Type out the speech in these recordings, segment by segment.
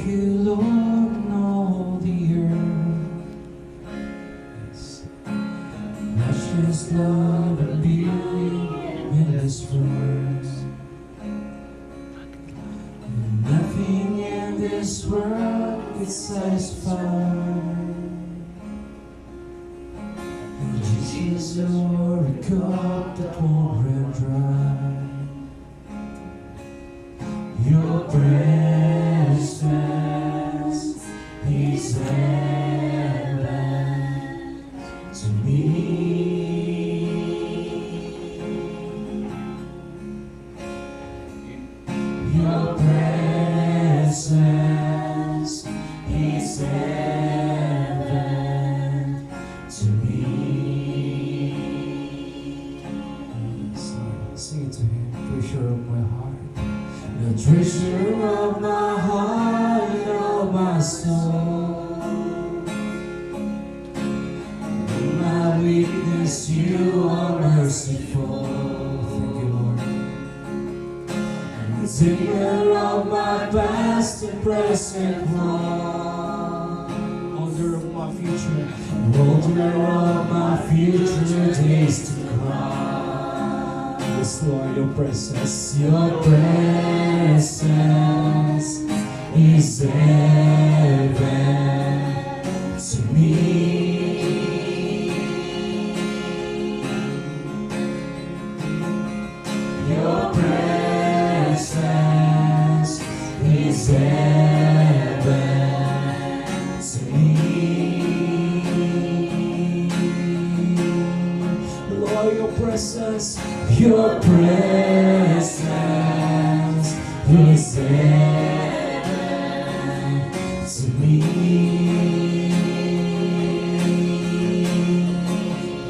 you, Lord, in all the earth. Yes. Precious love and beauty in this world. Nothing in this world can satisfy. Jesus, you're a cup that won't run dry. Your presence is heaven to me. Your presence is heaven to me. Sing it to him, treasure of my heart. The treasure of my heart, of my soul. In my weakness, you are merciful. Thank you, Lord. The Savior of my past and present one. Holder of my future. Holder of my future days to come. Yes, Lord, your presence is heaven to me. Your presence is heaven to me. Lord, your presence is heaven to me.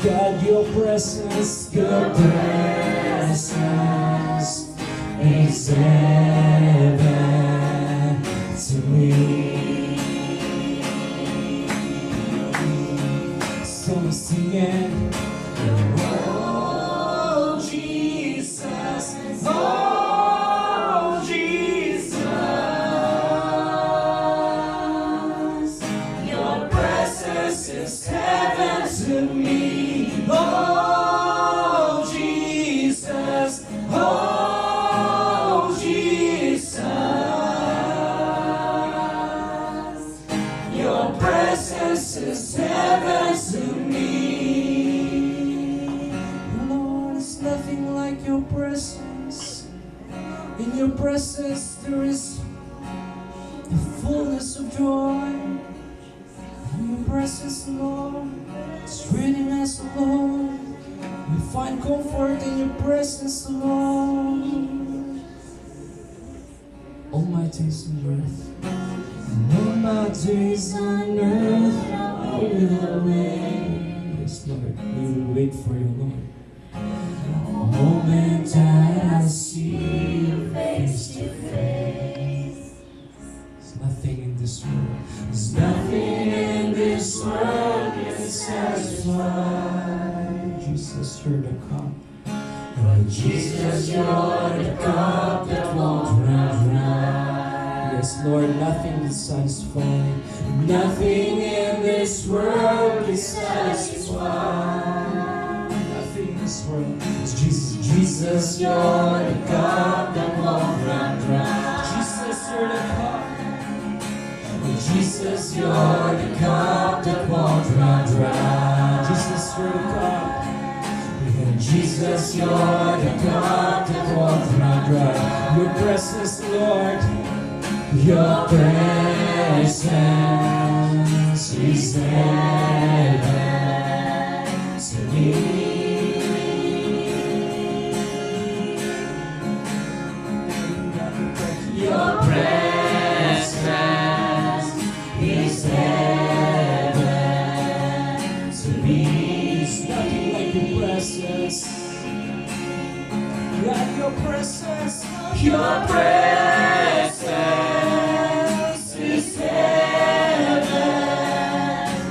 God, your presence is heaven to me. So I'm singing. Is heaven to me. Lord, it's nothing like your presence. In your presence there is the fullness of joy. In your presence, Lord, strengthening us, Lord. We find comfort in your presence, Lord. All my days on earth, all my days on earth, I will wait. Yes, Lord, we will wait for you, Lord. The moment that I see you face to face. There's nothing in this world. There's nothing in this world can satisfy. Jesus, you're the cup. Lord Jesus, you're the cup that won't run dry. Yes, Lord, nothing is satisfying. Nothing in this world is satisfying. Nothing in this world is Jesus. Jesus, you're the cup that won't run dry. Jesus, you're the cup. Jesus, you're the cup that won't run dry. Jesus, you're the cup. Jesus, you're the cup that won't run dry. Your presence, Lord. Your presence is heaven to me. Your presence is heaven to me. It's nothing like your presence. God, your presence, your presence is heaven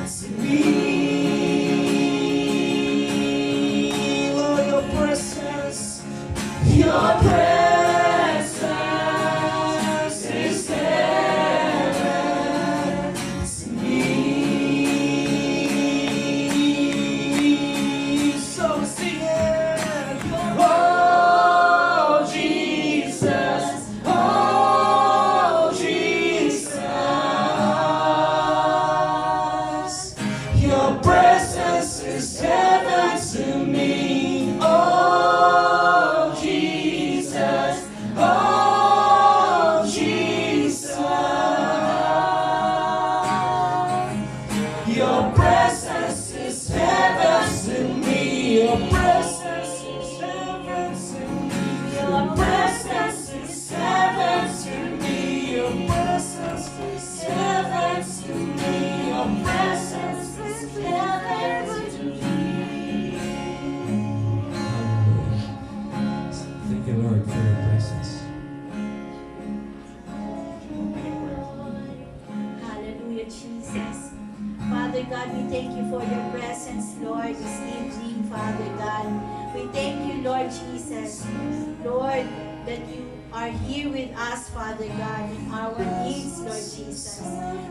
to me. Lord, your presence is heaven thank you for your presence, Lord, this evening, Father God. We thank you, Lord Jesus, Lord, that you are here with us, Father God, in our needs, Lord Jesus.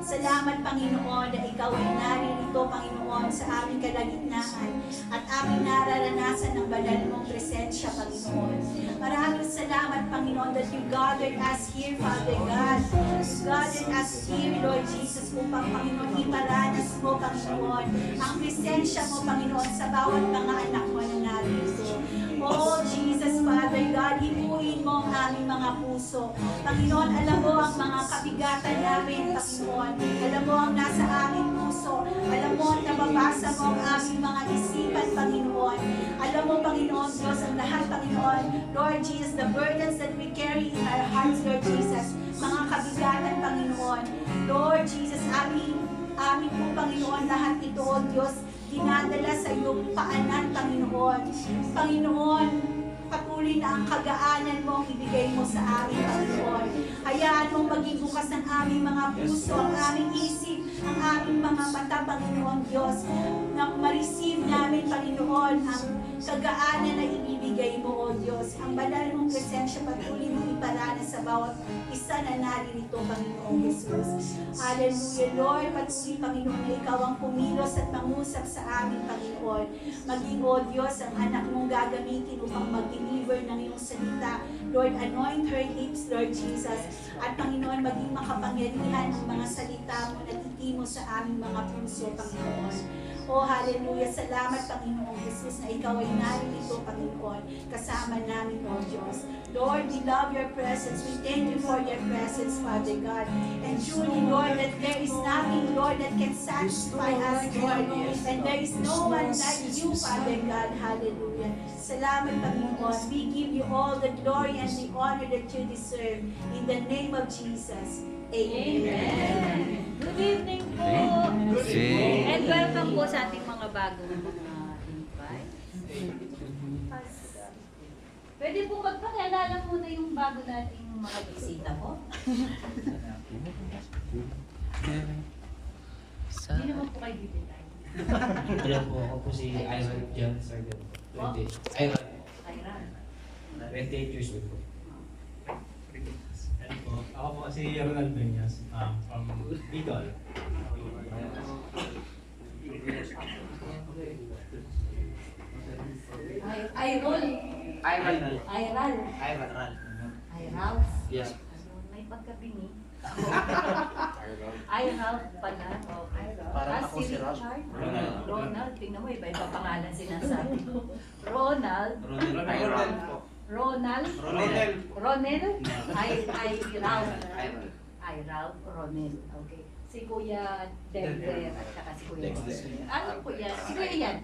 Salamat, Panginoon, na ikaw ay naririto, Panginoon, sa aming kalagitnaan at aming nararanasan ng banal mong presensya, Panginoon. Maraming salamat, Panginoon, that you gathered us here, Father God. You gathered us here, Lord Jesus, upang, Panginoon, iparanas mo, Panginoon, ang presensya mo, Panginoon, sa bawat mga anak mo na narito. Oh, Jesus, Father God, himuin mo ang aming mga puso. Panginoon, alam mo ang mga kabigatan namin, Panginoon. Alam mo ang nasa aming puso. Alam mo ang nababasa mo ang aming mga isipan, Panginoon. Alam mo, Panginoon, Diyos, ang lahat, Panginoon. Lord Jesus, the burdens that we carry in our hearts, Lord Jesus. Mga kabigatan, Panginoon. Lord Jesus, amin po, Panginoon, lahat ito, O Diyos, dinadala sa iyong paanan, Panginoon. Panginoon, patuloy na ang kagaanan mo ang ibigay mo sa amin, Panginoon. Hayaan mong maging bukas ang aming mga puso, ang aming isip, ang aming mga mata, Panginoon Diyos, na ma-receive namin, Panginoon, ang kagaanan na ibibigay mo, O Diyos. Ang banal mong presensya, patuloy mong iparana sa bawat isa na naririto, Panginoon Jesus. Hallelujah, Lord. Patuloy, Panginoon, na ikaw ang pumilos at mangusap sa amin, Panginoon. Maging, O Diyos, ang anak mong gagamitin upang mag-deliver ng iyong salita. Lord, anoint her lips, Lord Jesus. At Panginoon, maging makapangyarihan ang mga salita mo na titimo sa aming mga puso, Panginoon. Oh, hallelujah. Salamat, Panginoon Jesus, na ikaw ay naririto, Panginoon, kasama namin, O Diyos. Lord, we love your presence. We thank you for your presence, Father God. And truly, Lord, that there is nothing, Lord, that can satisfy us, Lord. And there is no one like you, Father God. Hallelujah. Salamat, Panginoon. We give you all the glory and the honor that you deserve. In the name of Jesus. Amen. Good evening po. Good evening. And welcome po sa ating mga bagong invite. Pwede po magpakilala muna yung bago nating mga bisita po. Hindi naman po kayo bibitayin. Hello po, ako po si Ivan John Sargent. 28. Ivan. Kairan. 28 years old po. Ako po si Ronald Benyas from Bicol. Iron. Ivan. Iral. Yes. May pagkabingi. Ralph pala. Parang ako si Ralph. Richard. Ronald. Tingnan mo, iba-iba pangalan sinasabi. Ronald. Ronald po. Ronald. Ronel. Ronel. Ralph. Ronel. Okay. Si Kuya Denver at saka si Kuya Dexter. Ano po yan? Si Kuya yan.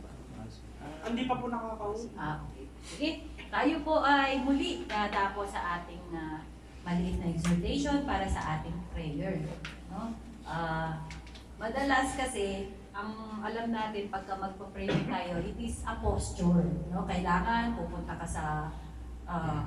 Hindi pa po nakakausap. Okay. Sige. Tayo po ay muli dadako sa ating maliit na exhortation para sa ating prayer. No? Madalas kasi, ang alam natin pagka magpa-prayer tayo, it is a posture. No? Kailangan pupunta ka sa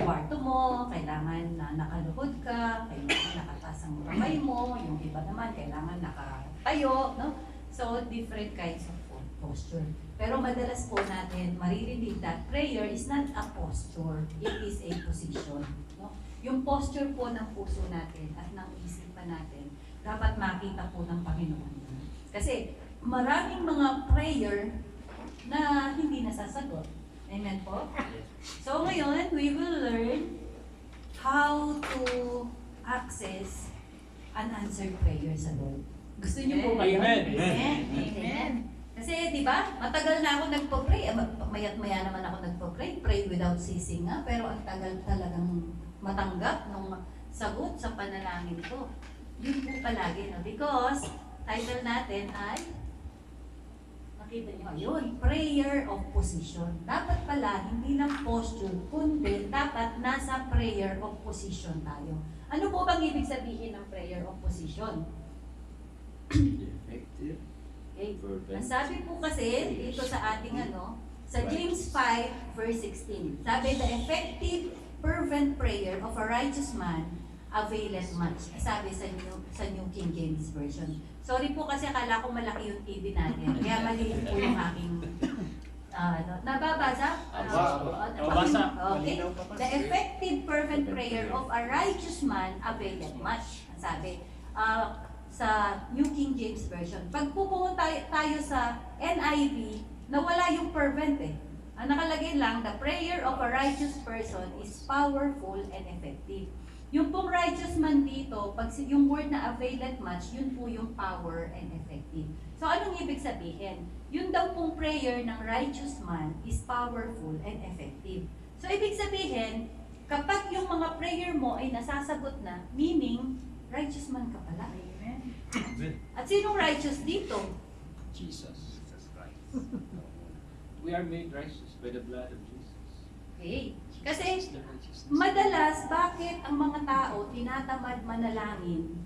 kwarto mo, kailangan na nakaluhod ka, kailangan nakataas ang kamay mo, yung iba naman kailangan nakatayo. No? So, different kinds of posture. Pero madalas po natin maririnig that prayer is not a posture, it is a position. No? Yung posture po ng puso natin at ng isipan natin, dapat makita po ng Panginoon. Kasi maraming mga prayer na hindi nasasagot. Amen po? So ngayon, we will learn how to access an answered prayer sa Lord. Gusto niyo po ba yun? Amen. Amen. Amen. Kasi, di ba, matagal na ako nagpo-pray. Mayat-maya naman ako nagpo-pray. Pray without ceasing nga. Pero ang tagal talagang matanggap ng sagot sa panalangin ko. Yun po palagi, no? Because, title natin ay, nakita niyo, yun, prayer of position. Dapat pala, hindi lang posture, kundi dapat nasa prayer of position tayo. Ano po bang ibig sabihin ng prayer of position? Effective. Okay. Nasabi po kasi dito sa ating sa James 5 verse 16. Sabi, the effective fervent prayer of a righteous man availeth much. Sabi sa New King James Version. Sorry po kasi akala ko malaki yung TV natin. Kaya maliit po yung aking nababasa? Nababasa. Okay. The effective fervent prayer of a righteous man availeth much. Sabi sa New King James Version. Pag pumunta tayo sa NIV, nawala yung fervent eh. Ang nakalagay lang, the prayer of a righteous person is powerful and effective. Yung pong righteous man dito, pag yung word na availeth much, yun po yung power and effective. So anong ibig sabihin? Yun daw pong prayer ng righteous man is powerful and effective. So ibig sabihin, kapag yung mga prayer mo ay nasasagot na, meaning, righteous man ka pala. Amen. At sinong righteous dito? Jesus Christ. We are made righteous by the blood of Jesus. Okay. Kasi The righteousness. madalas, bakit ang mga tao tinatamad manalangin,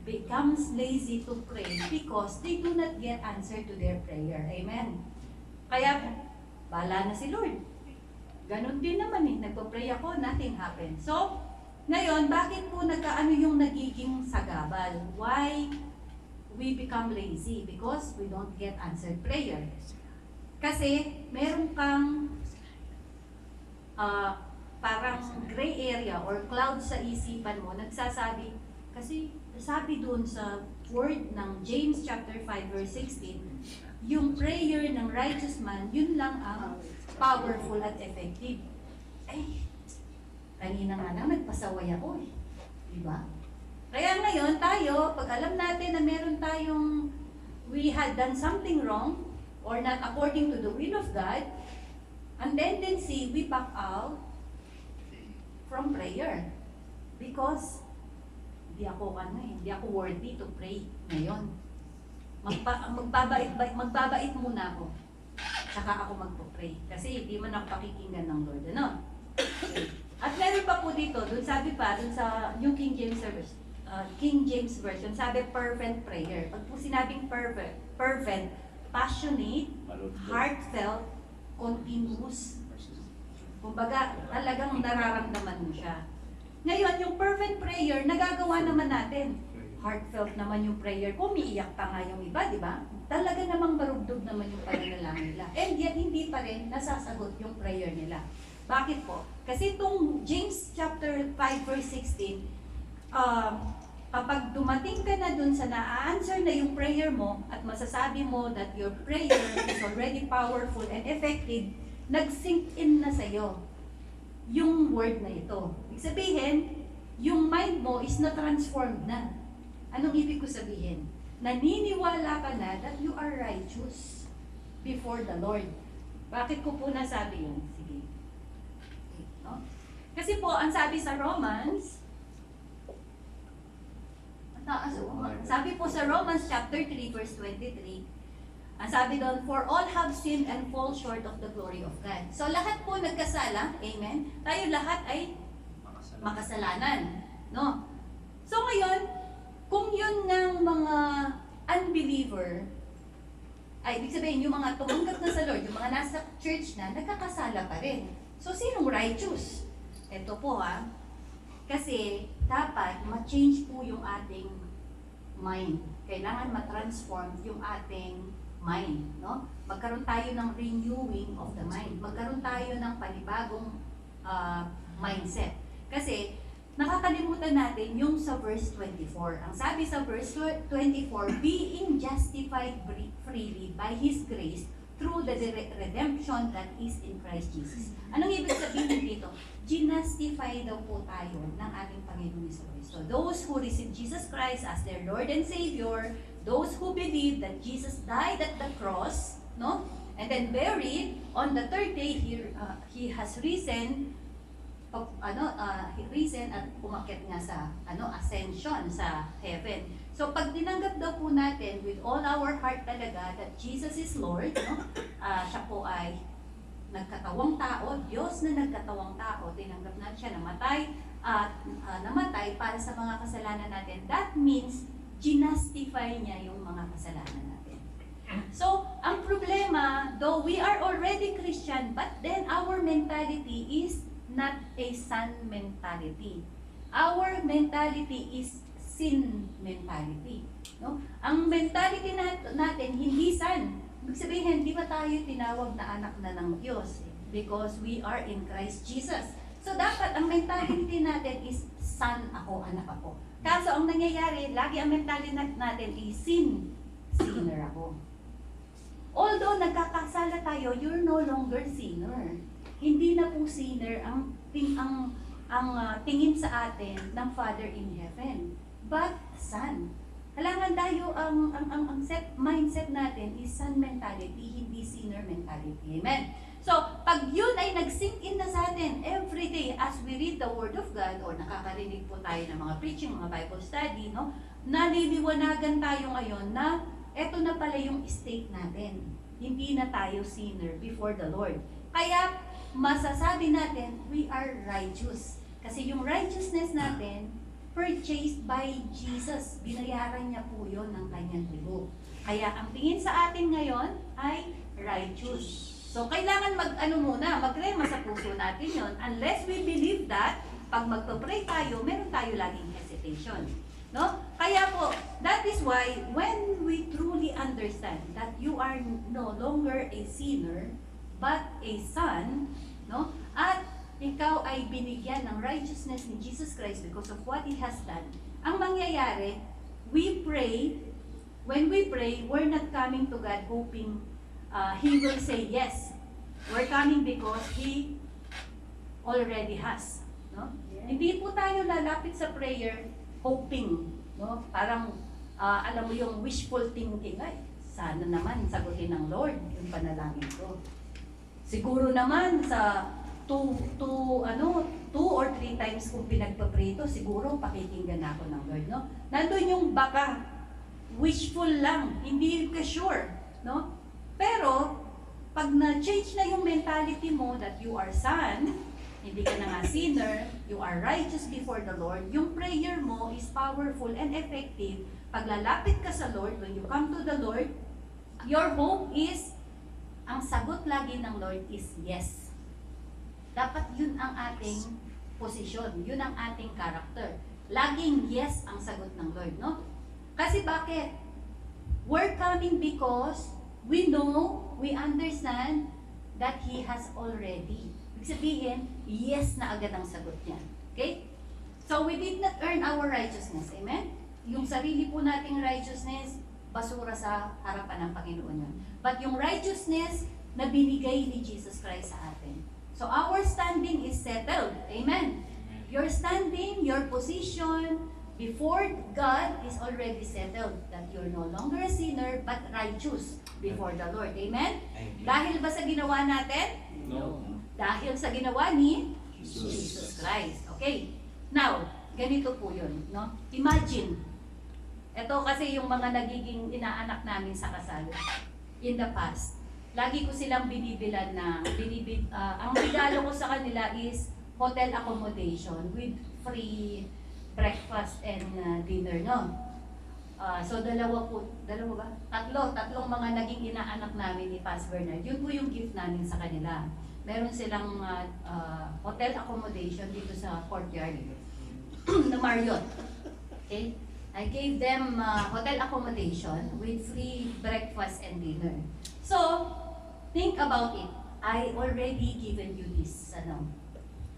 becomes lazy to pray because they do not get answer to their prayer. Amen. Kaya, bahala na si Lord. Ganon din naman eh. Nagpa-pray ako, nothing happened. So, ngayon, bakit po nagkaano yung nagiging sagabal? Why we become lazy? Because we don't get answered prayer. Kasi, meron kang parang gray area or cloud sa isipan mo, nagsasabi, kasi sabi doon sa word ng James chapter 5 verse 16, yung prayer ng righteous man, yun lang ang powerful at effective. Ay, kanina nga lang nagpasaway ako eh. Diba? Kaya ngayon tayo, pag alam natin na meron tayong we had done something wrong or not according to the will of God, ang tendency, we back out from prayer. Because, hindi ako worthy to pray ngayon. Magbabait muna ako. Saka ako magpo-pray. Kasi hindi man ako pakikinggan ng Lord. Ano? At meron pa po dito, dun sabi pa, dun sa New King James Version, sabi fervent prayer. Pag po sinabing fervent, passionate, heartfelt, continuous. Kumbaga, talagang nararamdaman mo siya. Ngayon, yung fervent prayer, nagagawa naman natin. Heartfelt naman yung prayer. Umiiyak pa nga yung iba, di ba? Talaga namang marugdog naman yung pananalangin nila. And yet, hindi pa rin nasasagot yung prayer nila. Bakit po? Kasi itong James chapter 5 verse 16, kapag dumating ka na dun sa na-answer na yung prayer mo at masasabi mo that your prayer is already powerful and effective, nag-sink in na sa'yo yung word na ito. Ibig sabihin, yung mind mo is na-transformed na. Anong ibig ko sabihin? Naniniwala ka na that you are righteous before the Lord. Bakit ko po nasabi yun? Sige. No? Kasi po, ang sabi sa Romans, sabi po sa Romans chapter 3 verse 23, ang sabi doon, for all have sinned and fall short of the glory of God. So lahat po nagkasala, amen? Tayo lahat ay makasalanan. No? So ngayon, kung yun ng mga unbeliever, ay ibig sabihin yung mga tumanggap na sa Lord, yung mga nasa church na, nagkakasala pa rin. So sinong righteous? Ito po kasi dapat ma-change po yung ating mind. Kailangan ma-transform yung ating mind, no? Magkaroon tayo ng renewing of the mind. Magkaroon tayo ng panibagong mindset. Kasi nakakalimutan natin yung sa verse 24. Ang sabi sa verse 24, being justified freely by His grace through the redemption that is in Christ Jesus. Anong ibig sabihin dito? Ginastify daw po tayo ng ating Panginoon Jesucristo. Those who receive Jesus Christ as their Lord and Savior, those who believe that Jesus died at the cross, no? And then buried, on the third day He has risen, risen at umakyat nga sa ascension sa heaven. So pag tinanggap daw po natin with all our heart talaga that Jesus is Lord, no? Siya po ay nagkatawang tao, Diyos na nagkatawang tao, tinanggap natin siya namatay at namatay para sa mga kasalanan natin. That means ginastify niya yung mga kasalanan natin. So, ang problema, though we are already Christian, but then our mentality is not a son mentality. Our mentality is sin mentality. No? Ang mentality natin, hindi san. Ibig sabihin, hindi ba tayo tinawag na anak na ng Diyos? Because we are in Christ Jesus. So dapat ang mentality natin is son ako, anak ako. Kaso ang nangyayari, lagi ang mentality natin is sinner ako. Although nagkakasala tayo, you're no longer sinner. Hindi na po sinner ang tingin sa atin ng Father in Heaven, but Son. Kailangan tayo ang mindset natin is Son mentality, hindi sinner mentality. Amen? So, pag yun ay nag-sink in na sa atin every day as we read the Word of God or nakakarinig po tayo ng mga preaching, mga Bible study, no? Naliliwanagan tayo ngayon na eto na pala yung state natin. Hindi na tayo sinner before the Lord. Kaya, masasabi natin, we are righteous. Kasi yung righteousness natin, purchased by Jesus. Binayaran niya po yun ng kanyang dugo. Kaya ang tingin sa atin ngayon ay righteous. So, kailangan magrema sa puso natin yun. Unless we believe that, pag magpa-pray tayo, meron tayo laging hesitation. No? Kaya po, that is why, when we truly understand that you are no longer a sinner, but a son, no? At ikaw ay binigyan ng righteousness ni Jesus Christ because of what He has done. Ang mangyayari, when we pray, we're not coming to God hoping He will say yes. We're coming because He already has. No? Hindi po tayo lalapit sa prayer hoping. No? Parang, alam mo yung wishful thinking, ay, sana naman sagutin ng Lord yung panalangin ko. Siguro naman sa 2 or 3 times kung pinagpaprito, siguro pakikinggan ako ng Lord, no? Nandun yung baka wishful lang, hindi ka sure, no? Pero pag na-change na yung mentality mo that you are son, hindi ka na nga sinner, you are righteous before the Lord, yung prayer mo is powerful and effective. Pag lalapit ka sa Lord, when you come to the Lord, your hope is ang sagot lagi ng Lord is yes. Dapat yun ang ating posisyon, yun ang ating character. Laging yes ang sagot ng Lord, no? Kasi bakit? We're coming because we know, we understand that He has already. Ibig sabihin, yes na agad ang sagot niya. Okay? So we did not earn our righteousness. Amen? Yung sarili po nating righteousness, basura sa harapan ng Panginoon yun. But yung righteousness na binigay ni Jesus Christ sa atin. So our standing is settled. Amen? Your standing, your position before God is already settled. That you're no longer a sinner but righteous before the Lord. Amen? Dahil ba sa ginawa natin? No. Dahil sa ginawa ni Jesus Christ. Okay. Now, ganito po yun. No? Imagine, ito kasi yung mga nagiging inaanak namin sa kasal in the past. Lagi ko silang binibilan na, ang regalo ko sa kanila is hotel accommodation with free breakfast and dinner, no? So dalawa ba? Tatlong mga naging inaanak namin ni Pastor Bernard. Yun po yung gift namin sa kanila. Meron silang hotel accommodation dito sa courtyard ng Marriott. Okay? I gave them hotel accommodation with free breakfast and dinner. So, think about it. I already given you this,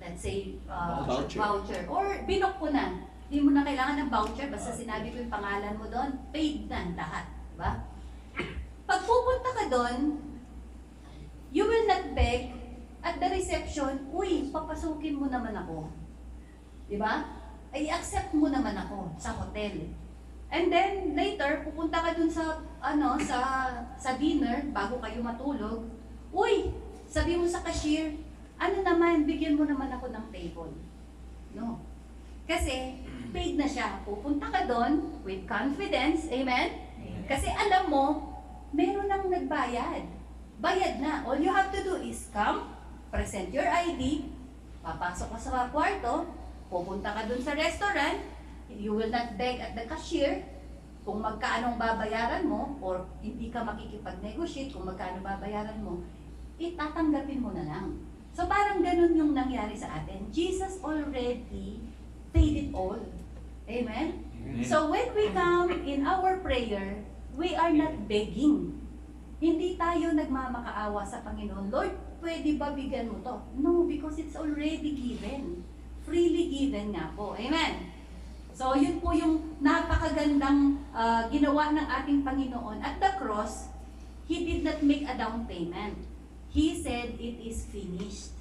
let's say, voucher. Or binok ko na. Hindi mo na kailangan ng voucher, basta sinabi ko yung pangalan mo doon, paid na lahat. Diba? Pag pupunta ka doon, you will not beg at the reception, uy, papasukin mo naman ako. Diba? I-accept mo naman ako sa hotel. And then later pupunta ka dun sa sa dinner bago kayo matulog. Uy, sabi mo sa cashier, bigyan mo naman ako ng table. No. Kasi paid na siya. Pupunta ka doon with confidence. Amen? Kasi alam mo, meron nang nagbayad. Bayad na. All you have to do is come, present your ID, papasok ka sa kwarto, pupunta ka dun sa restaurant, you will not beg at the cashier kung magkaano babayaran mo or hindi ka makikipag-negotiate kung magkaano babayaran mo, itatanggapin mo na lang. So parang ganun yung nangyari sa atin. Jesus already paid it all. Amen? So when we come in our prayer, we are not begging. Hindi tayo nagmamakaawa sa Panginoon. Lord, pwede ba bigyan mo to? No, because it's already given. Freely given nga po. Amen? So yun po yung napakagandang ginawa ng ating Panginoon. At the cross, He did not make a down payment. He said, it is finished.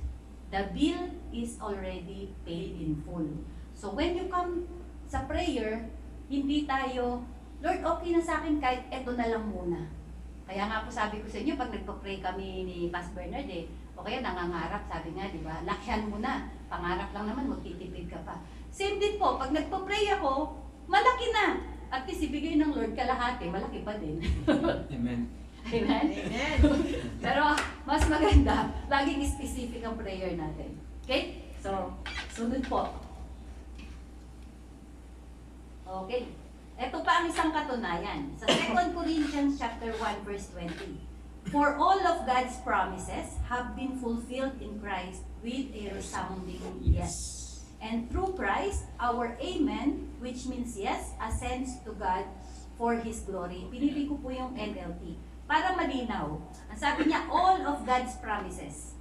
The bill is already paid in full. So when you come sa prayer, hindi tayo, Lord, okay na sa akin kahit eto na lang muna. Kaya nga po sabi ko sa inyo, pag nagpa-pray kami ni Pastor Bernard o kaya nangangarap, sabi nga, di ba, lakyan mo na. Pangarap lang naman, magtitipid ka pa. Same din po, pag nagpa-pray ako, malaki na. At least ibigay ng Lord kalahati, malaki pa din. Amen. Amen? Amen. Pero mas maganda, laging specific ang prayer natin. Okay? So, sunod po. Okay. Ito pa ang isang katunayan. Sa 2 Corinthians chapter 1 verse 20. For all of God's promises have been fulfilled in Christ with a resounding yes. And through Christ, our amen, which means yes, ascends to God for His glory. Pinili ko po yung NLT. Para malinaw, ang sabi niya, all of God's promises.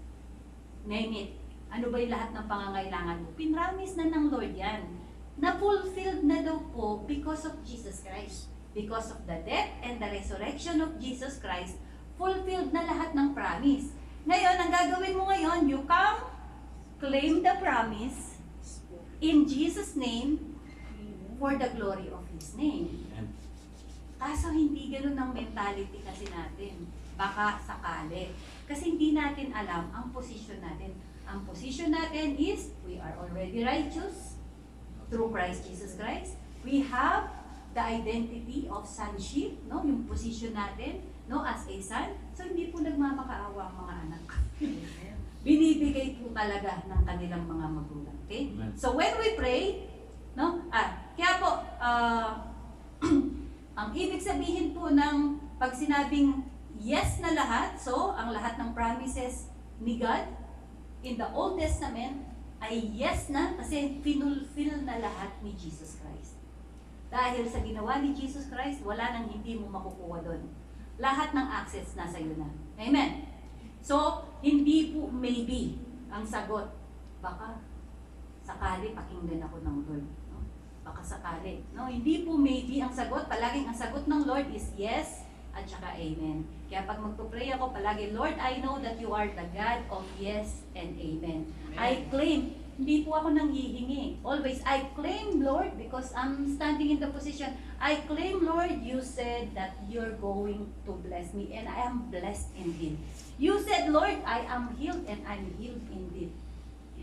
Name it. Ano ba yung lahat ng pangangailangan mo? Pinramis na ng Lord yan. Na-fulfilled na daw po because of Jesus Christ. Because of the death and the resurrection of Jesus Christ, fulfilled na lahat ng promise. Ngayon, ang gagawin mo ngayon, you come, claim the promise in Jesus' name for the glory of His name. Kaso hindi ganun ang mentality kasi natin. Baka sakali. Kasi hindi natin alam ang posisyon natin. Ang posisyon natin is, we are already righteous through Christ Jesus Christ. We have the identity of sonship, no? Yung posisyon natin, no, as a son. So hindi po nagmamakaawa ang mga anak. Binibigay po talaga ng kanilang mga magulang. Okay? Amen. So when we pray, no? Kaya po, ang ibig sabihin po ng pag sinabing yes na lahat, so ang lahat ng promises ni God in the Old Testament ay yes na kasi finulfill na lahat ni Jesus Christ. Dahil sa ginawa ni Jesus Christ, wala nang hindi mo makukuha doon. Lahat ng access nasa iyo na. Amen? So, hindi po maybe ang sagot. Baka sakali pakinggan ako ng Lord. Baka sakali. No, hindi po maybe ang sagot. Palaging ang sagot ng Lord is yes at saka amen. Kaya pag magpo-pray ako, palagi, Lord, I know that you are the God of yes and amen. I claim, hindi po ako nanghihingi. Always, I claim, Lord, because I'm standing in the position, I claim, Lord, you said that you're going to bless me and I am blessed indeed. You said, Lord, I am healed and I'm healed indeed.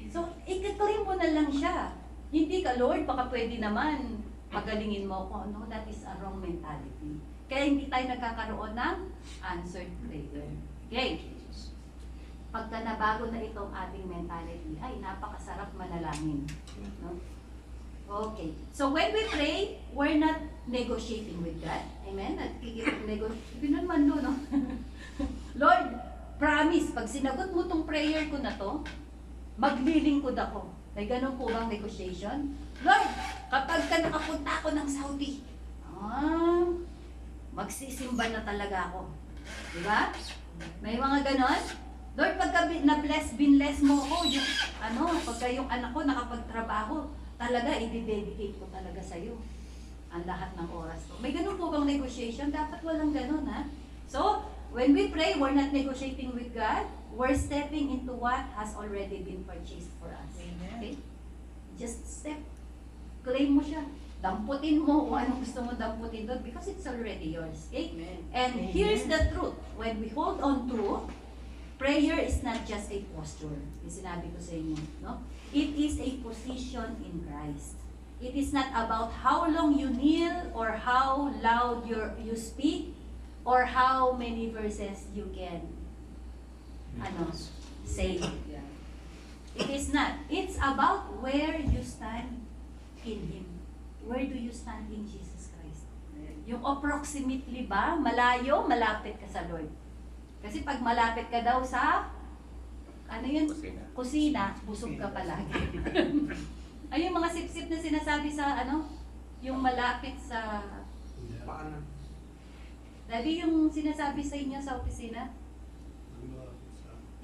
So, i-claim mo na lang siya. Hindi ka, Lord, baka pwede naman pagalingin mo ko. No, that is a wrong mentality. Kaya hindi tayo nagkakaroon ng answered prayer. Okay. Pagka nabago na itong ating mentality, ay napakasarap manalangin. No? Okay. So when we pray, we're not negotiating with God. Amen? Nagkikipag-negotiate. Naman no? Lord, promise, pag sinagot mo tong prayer ko na to, maglilingkod ako. May ganun po bang negotiation? Lord, kapag ka nakapunta ako ng Saudi, magsisimba na talaga ako. Diba? May mga ganon. Lord, pagka na-bless, binless mo ako, pagka yung anak ko nakapagtrabaho, talaga, i-dedicate ko talaga sa'yo ang lahat ng oras ko. May ganun po bang negotiation? Dapat walang ganun, ha? So, when we pray, we're not negotiating with God. We're stepping into what has already been purchased for us. Okay? Just step. Claim mo siya. Damputin mo kung anong gusto mo damputin doon because it's already yours. Okay? Amen. And here's the truth. When we hold on to, prayer is not just a posture. Yung sinabi ko sa inyo. No? It is a position in Christ. It is not about how long you kneel or how loud you speak or how many verses you can say. It is not. It's about where you stand in Him. Where do you stand in Jesus Christ? Yung approximately ba, malayo, malapit ka sa Lord. Kasi pag malapit ka daw sa, kusina, busog ka palagi. Ay, yung mga sip-sip na sinasabi sa ano, yung malapit sa, Paano? Daddy, yung sinasabi sa inyo sa opisina,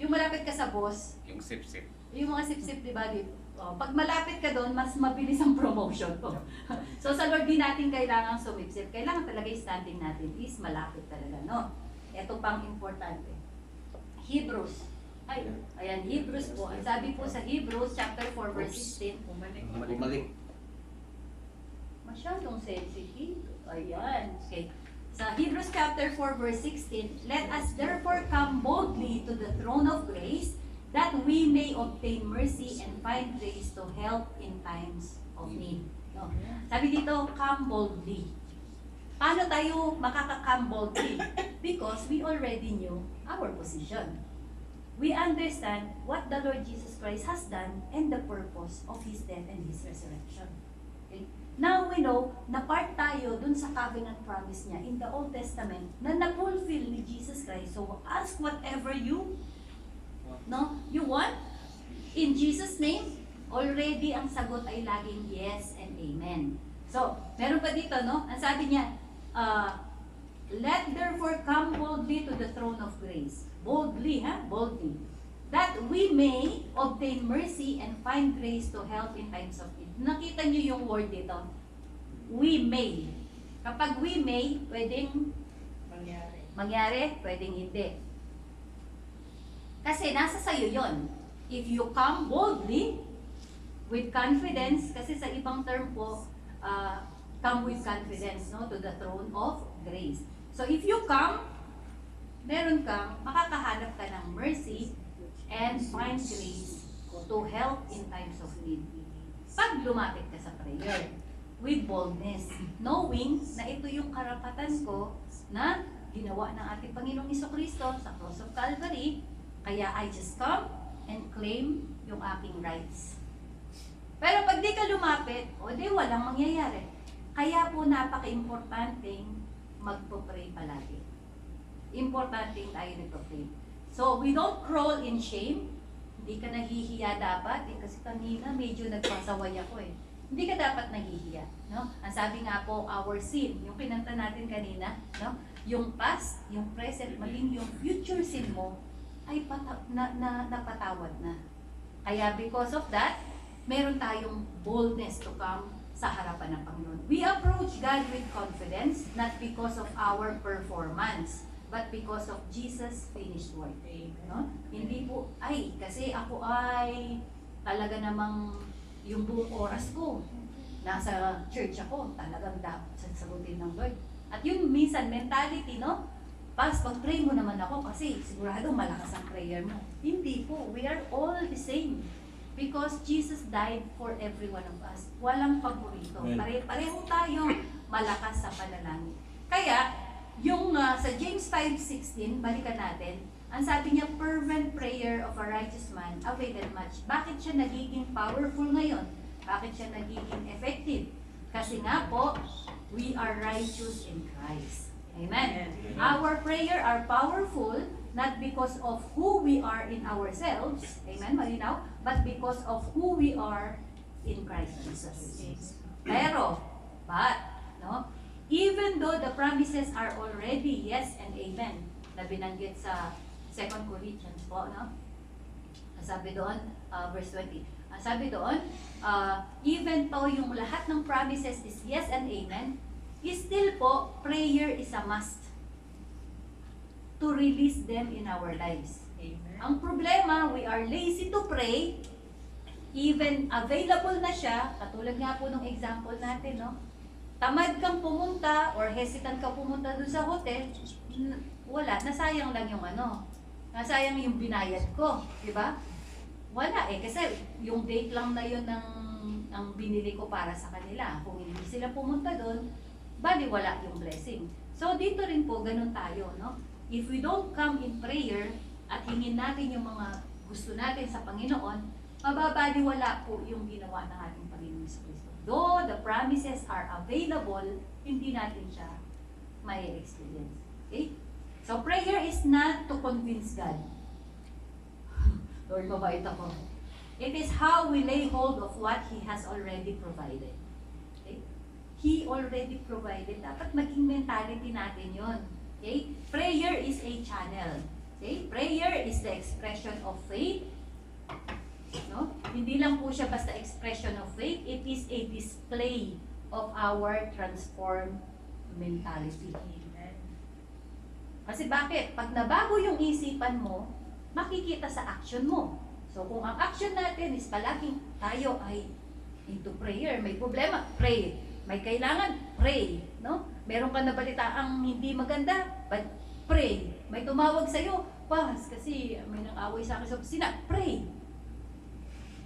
yung malapit ka sa boss, Yung sip-sip. yung mga sip-sip, di ba? Pag malapit ka doon, mas mabilis ang promotion ko. So sa Lord, di natin kailangan sumipsip. Kailangan talaga yung standing natin is malapit talaga, no? Ito pang importante. Hebrews. Ay, ayan, Hebrews po. Ang sabi po sa Hebrews, chapter 4, verse 16. Bumalik. Masyadong sensitive. Ayan. Okay. Sa Hebrews chapter 4, verse 16, let us therefore come boldly to the throne of grace, that we may obtain mercy and find grace to help in times of need. No? Sabi dito, come boldly. Paano tayo makaka-come boldly? Because we already knew our position. We understand what the Lord Jesus Christ has done and the purpose of His death and His resurrection. Okay? Now we know na part tayo dun sa covenant promise niya in the Old Testament na na-fulfill ni Jesus Christ. So ask whatever you want. In Jesus' name, already ang sagot ay laging yes and amen. So, meron pa dito, no? Ang sabi niya, let therefore come boldly to the throne of grace. Boldly, ha? Boldly. That we may obtain mercy and find grace to help in times of need. Nakita niyo yung word dito? We may. Kapag we may, pwedeng mangyari, pwedeng hindi. Kasi nasa sayo yon. If you come boldly, with confidence, kasi sa ibang term po, come with confidence, no, to the throne of grace. So if you come, meron kang, makakahanap ka ng mercy and find grace to help in times of need. Pag lumapit ka sa prayer, with boldness, knowing na ito yung karapatan ko na ginawa ng ating Panginoong Jesucristo sa cross of Calvary, kaya I just come and claim yung aking rights. Pero pag di ka lumapit, o di walang mangyayari. Kaya po napaka-importanting magpo-pray palagi. Importanteng tayo nagpo-pray. So we don't crawl in shame. Hindi ka nahihiya dapat. Kasi kanina medyo nagpasaway ako eh. Hindi ka dapat nahihiya. No? Ang sabi nga po, our sin, yung kinanta natin kanina, no? Yung past, yung present, maging yung future sin mo, ay napatawad na. Kaya because of that, meron tayong boldness to come sa harapan ng Panginoon. We approach God with confidence, not because of our performance, but because of Jesus' finished work. No? Hindi po, kasi ako ay talaga namang yung buong oras ko, nasa church ako, talagang dapat sasagutin ng Lord. At yung minsan, mentality, no? Pag-pray mo naman ako kasi sigurado malakas ang prayer mo. Hindi po. We are all the same. Because Jesus died for every one of us. Walang paborito. Pareho tayo malakas sa panalangin. Kaya, yung sa James 5:16, balikan natin, ang sabi niya, fervent prayer of a righteous man availeth much. Bakit siya nagiging powerful ngayon? Bakit siya nagiging effective? Kasi nga po, we are righteous in Christ. Amen. Our prayer are powerful not because of who we are in ourselves, amen, malinaw, but because of who we are in Christ Jesus. But, no, even though the promises are already yes and amen, na binanggit sa 2 Corinthians po, no? Sabi doon, verse 20, sabi doon, even though yung lahat ng promises is yes and amen, still po, prayer is a must to release them in our lives. Amen. Ang problema, we are lazy to pray, even available na siya, katulad nga po ng example natin, no? Tamad kang pumunta or hesitant ka pumunta doon sa hotel, wala, nasayang lang yung nasayang yung binayad ko, di ba? Wala kasi yung date lang na yun ang binili ko para sa kanila. Kung hindi sila pumunta doon, bali wala yung blessing. So dito rin po, ganun tayo, no? If we don't come in prayer at hingin natin yung mga gusto natin sa Panginoon, mababaliwala po yung ginawa ng ating Panginoon sa Kristo. Though the promises are available, hindi natin siya may experience. Okay? So prayer is not to convince God. Lord, mabait ako. It is how we lay hold of what He has already provided. Okay? He already provided. Dapat maging mentality natin yon. Okay? Prayer is a channel. Okay? Prayer is the expression of faith. No? Hindi lang po siya basta expression of faith. It is a display of our transformed mentality. Kasi bakit? Pag nabago yung isipan mo, makikita sa action mo. So kung ang action natin is palaging tayo ay into prayer, may problema, pray. May kailangan, pray. No? Meron ka nabalitaang hindi maganda, but pray. May tumawag sa'yo, pas, kasi may nang-away sa akin sa opisina, pray.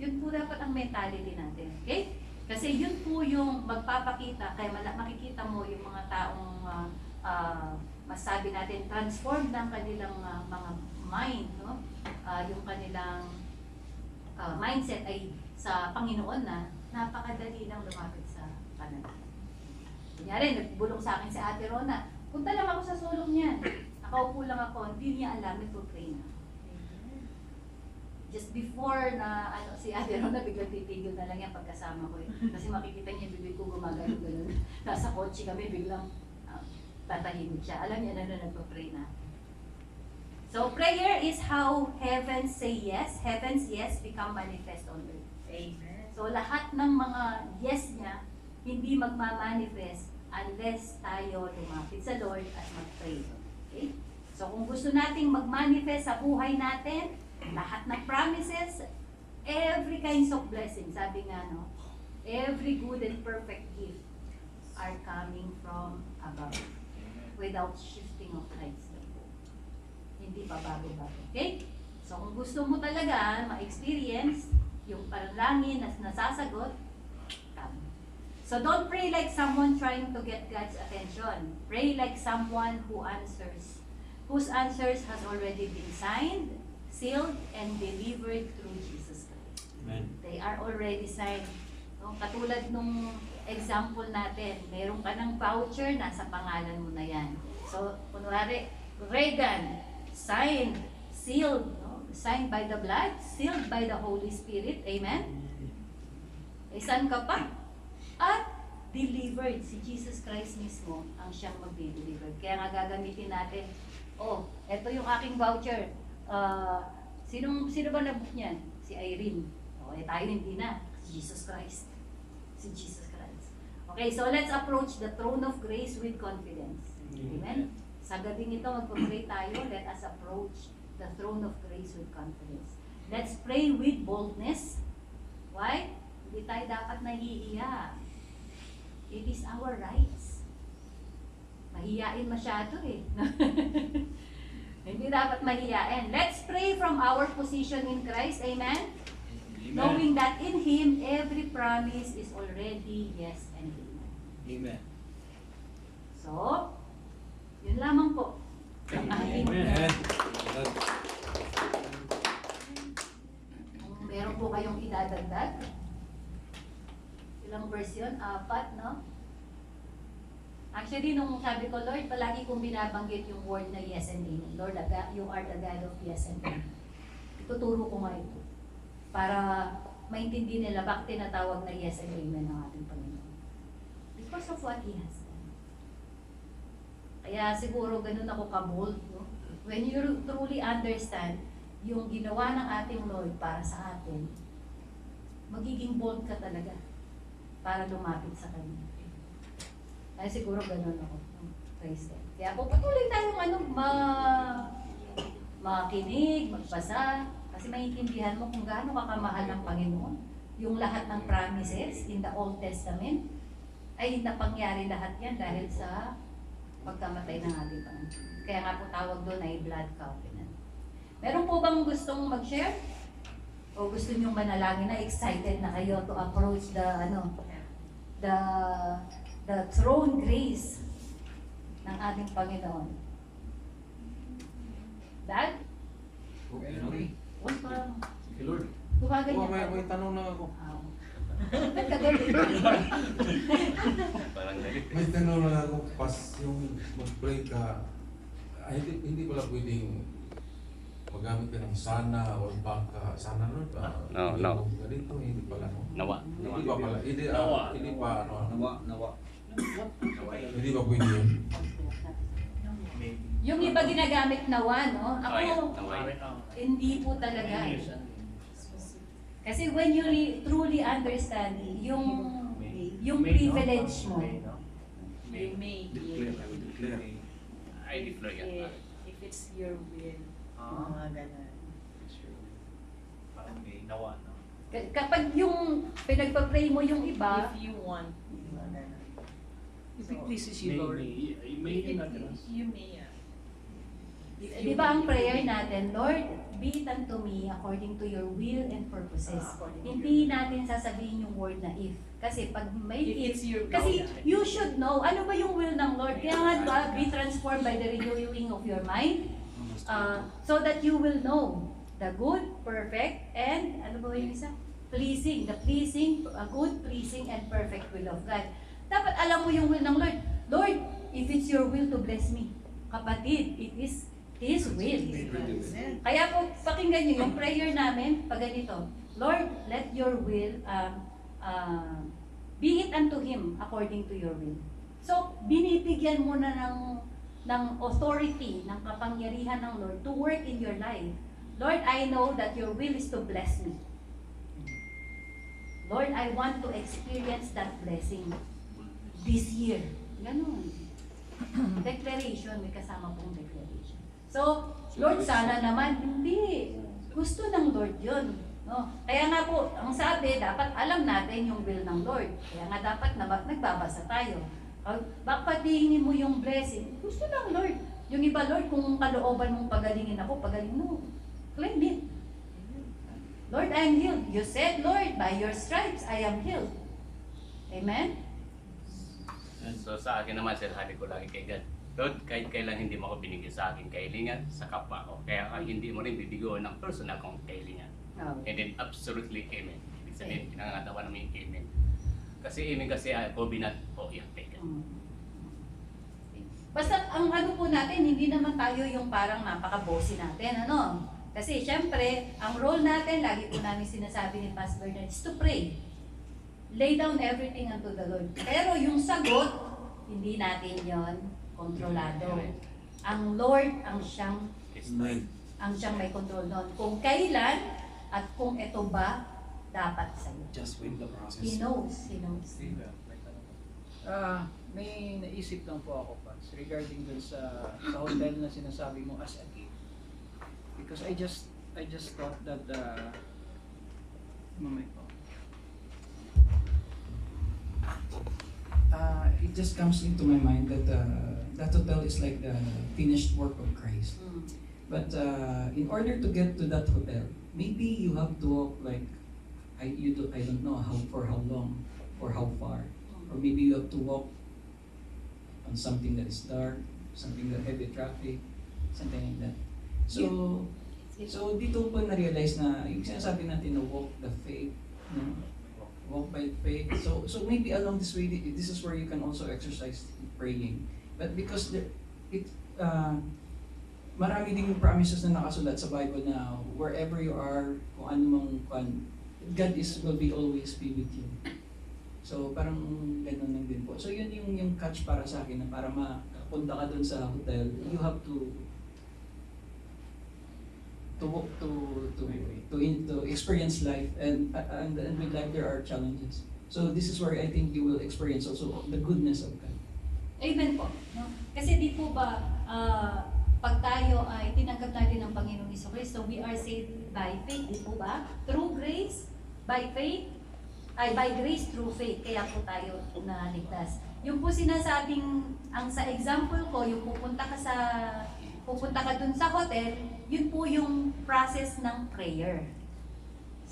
Yun po dapat ang mentality natin. Okay? Kasi yun po yung magpapakita, kaya makikita mo yung mga taong masabi natin, transform ng kanilang mga mind, no? Yung kanilang mindset ay sa Panginoon na napakadali lang lumapit sa kanan. Kunyari, nagbulong sa akin si Ate Rona, punta lang ako sa sulong niyan. Nakaupo lang ako, hindi niya alam, nagpo-pray na. Just before na si Ate Rona, biglang titigil na lang yan pagkasama ko. Kasi makikita niya, bibig ko gumagano-ganon. Nasa kotse kami, biglang tatahimik siya. Alam niya na nagpo-pray na. So, prayer is how heaven say yes. Heaven's yes become manifest on earth. Amen. So, lahat ng mga yes niya, hindi magmamanifest unless tayo lumapit sa Lord at mag-pray. Okay? So, kung gusto nating mag-manifest sa buhay natin, lahat ng promises, every kinds of blessings, sabi nga, no? Every good and perfect gift are coming from above without shifting of lights. Hindi pa bago-bago. Okay? So, kung gusto mo talaga ma-experience yung panalangin na nasasagot, come. So, don't pray like someone trying to get God's attention. Pray like someone who answers, whose answers has already been signed, sealed, and delivered through Jesus Christ. Amen. They are already signed. No? Katulad nung example natin, meron ka ng voucher, nasa pangalan mo na yan. So, kunwari, Reagan, signed, sealed, no? Signed by the blood, sealed by the Holy Spirit. Amen? Saan ka pa? At delivered. Si Jesus Christ mismo ang siyang mag-deliver. Kaya nga gagamitin natin, eto yung aking voucher. Sino ba nabook niyan? Si Irene. Tayo hindi na. Si Jesus Christ. Si Jesus Christ. Okay, so let's approach the throne of grace with confidence. Amen? Sa gabing ito, magpapray tayo. Let us approach the throne of grace with confidence. Let's pray with boldness. Why? Hindi tayo dapat nahihiya. It is our rights. Mahiyain masyado eh. Hindi dapat mahiyain. Let's pray from our position in Christ. Amen? Knowing that in Him, every promise is already yes and amen. Amen. So, yun lamang po. Ang ating Amen. Kung meron po kayong idadagdag, ilang verse yun? 4, no? Actually, nung sabi ko, Lord, palagi kong binabanggit yung word na yes and amen. Lord, you are the God of yes and amen. Ituturo ko nga ito para maintindi nila bakit tinatawag na yes and amen ng ating Panginoon. Because of what He has done. Kaya siguro ganun ako ka-bold. No? When you truly understand yung ginawa ng ating Lord para sa atin, magiging bold ka talaga para lumapit sa Kanya. Kaya siguro ganun ako. Praise God. Kaya pupatuloy tayong makinig, magbasa, kasi maintindihan mo kung gaano kakamahal ng Panginoon. Yung lahat ng promises in the Old Testament ay napangyari lahat yan dahil sa pagkamatay ng ating Panginoon. Kaya nga po tawag doon ay blood covenant. Meron po bang gustong mag-share? O gusto niyong manalangin na excited na kayo to approach the throne grace ng ating Panginoon? Dad? Okay. Huwag parang Sige, Lord. tumagan niya. May tanong lang ako. Ba't kagalit? Parang galit. May tanong lang ako, pas yung mag-pray ka, hindi pala pwedeng magamit ka ng sana o baka, sana Lord, No. ganito, hindi pala, no? Nawa. Hindi pa pala, hindi, hindi pa, ano, Nawa. hindi pa pwede yun. Yung iba ginagamit nawa, no? Ako, Naway. hindi po talaga. Kasi when you truly understand yung privilege mo, You may Declare, I will declare. I declare yan. if it's your will. Mga ganun. Parang may nawa, no? kapag yung pinagpa-pray mo yung iba, If you want. Mga ganun. If it pleases you, Lord. May yun natin. You may. di ba ang prayer natin, Lord, be it unto me according to your will and purposes. According to Hindi natin sasabihin yung word na if. Kasi pag may If if, it's your kasi will. you should know, ano ba yung will ng Lord? Kaya nga ba, be transformed by the renewing of your mind, so that you will know the good, perfect, and ano ba yung isa? Pleasing. The pleasing, good, pleasing, and perfect will of God. Dapat alam mo yung will ng Lord. Lord, if it's your will to bless me, kapatid, it is His will. Kaya po, pakinggan nyo yung prayer namin pag ganito. Lord, let your will be it unto Him according to your will. So, binibigyan mo na ng authority, ng kapangyarihan ng Lord to work in your life. Lord, I know that your will is to bless me. Lord, I want to experience that blessing this year. Ganun. Declaration, may kasama pong declaration. So, Lord, sana naman, hindi. Gusto ng Lord yun. No? Kaya nga po, ang sabi, dapat alam natin yung will ng Lord. Kaya nga dapat nagbabasa tayo. Bakit hihingin mo yung blessing? Gusto ng Lord. Yung iba, Lord, kung kalooban mong pagalingin ako, pagaling mo. Claim it. Lord, I am healed. You said, Lord, by your stripes, I am healed. Amen? So sa akin naman, sir, hali ko lagi kay God. Lord, kahit kailan hindi mo ako binigyan sa akin kahilingan, sa kapwa ko. Kaya hindi mo rin bibigyan ng personal kong kahilingan. Oh. And then absolutely amen. Ibig sabihin, pinangangatawa namin yung amen. Kasi amen kasi covenant po yung taken. Basta ang ano po natin, hindi naman tayo yung parang napaka-bossy natin, ano? Kasi syempre, ang role natin, lagi po namin sinasabi ni Pastor Bernard, is to pray. Lay down everything unto the Lord. Pero yung sagot, hindi natin yon kontrolado. Ang Lord ang siyang may control doon. Kung kailan at kung ito ba dapat sa'yo. Just wait the process. He knows. He knows. May naisip lang po ako pa regarding dun sa hotel na sinasabi mo as a gift. Because I just thought that It just comes into my mind that that hotel is like the finished work of Christ. But in order to get to that hotel, maybe you have to walk like I don't know for how long or how far, or maybe you have to walk on something that is dark, something that heavy traffic, something like that. So dito po na-realize na yung sinasabi natin na walk the faith, no? Walk by faith. So maybe along this way, this is where you can also exercise praying. But because marami ding promises na nakasulat sa Bible na wherever you are, kung ano mang God will be always be with you. So parang ganun lang din po. So yun yung catch para sa akin na para makapunta ka dun sa hotel, you have to experience life, and with life there are challenges. So this is where I think you will experience also the goodness of God. Amen po. No? Kasi di po ba, pag tayo ay tinanggap natin ng Panginoong Jesucristo, we are saved by faith, di po ba? Through grace, by faith, by grace through faith, kaya po tayo naligtas. Yung po sinasabing, sa example ko, yung pupunta ka dun sa hotel, yun po yung process ng prayer.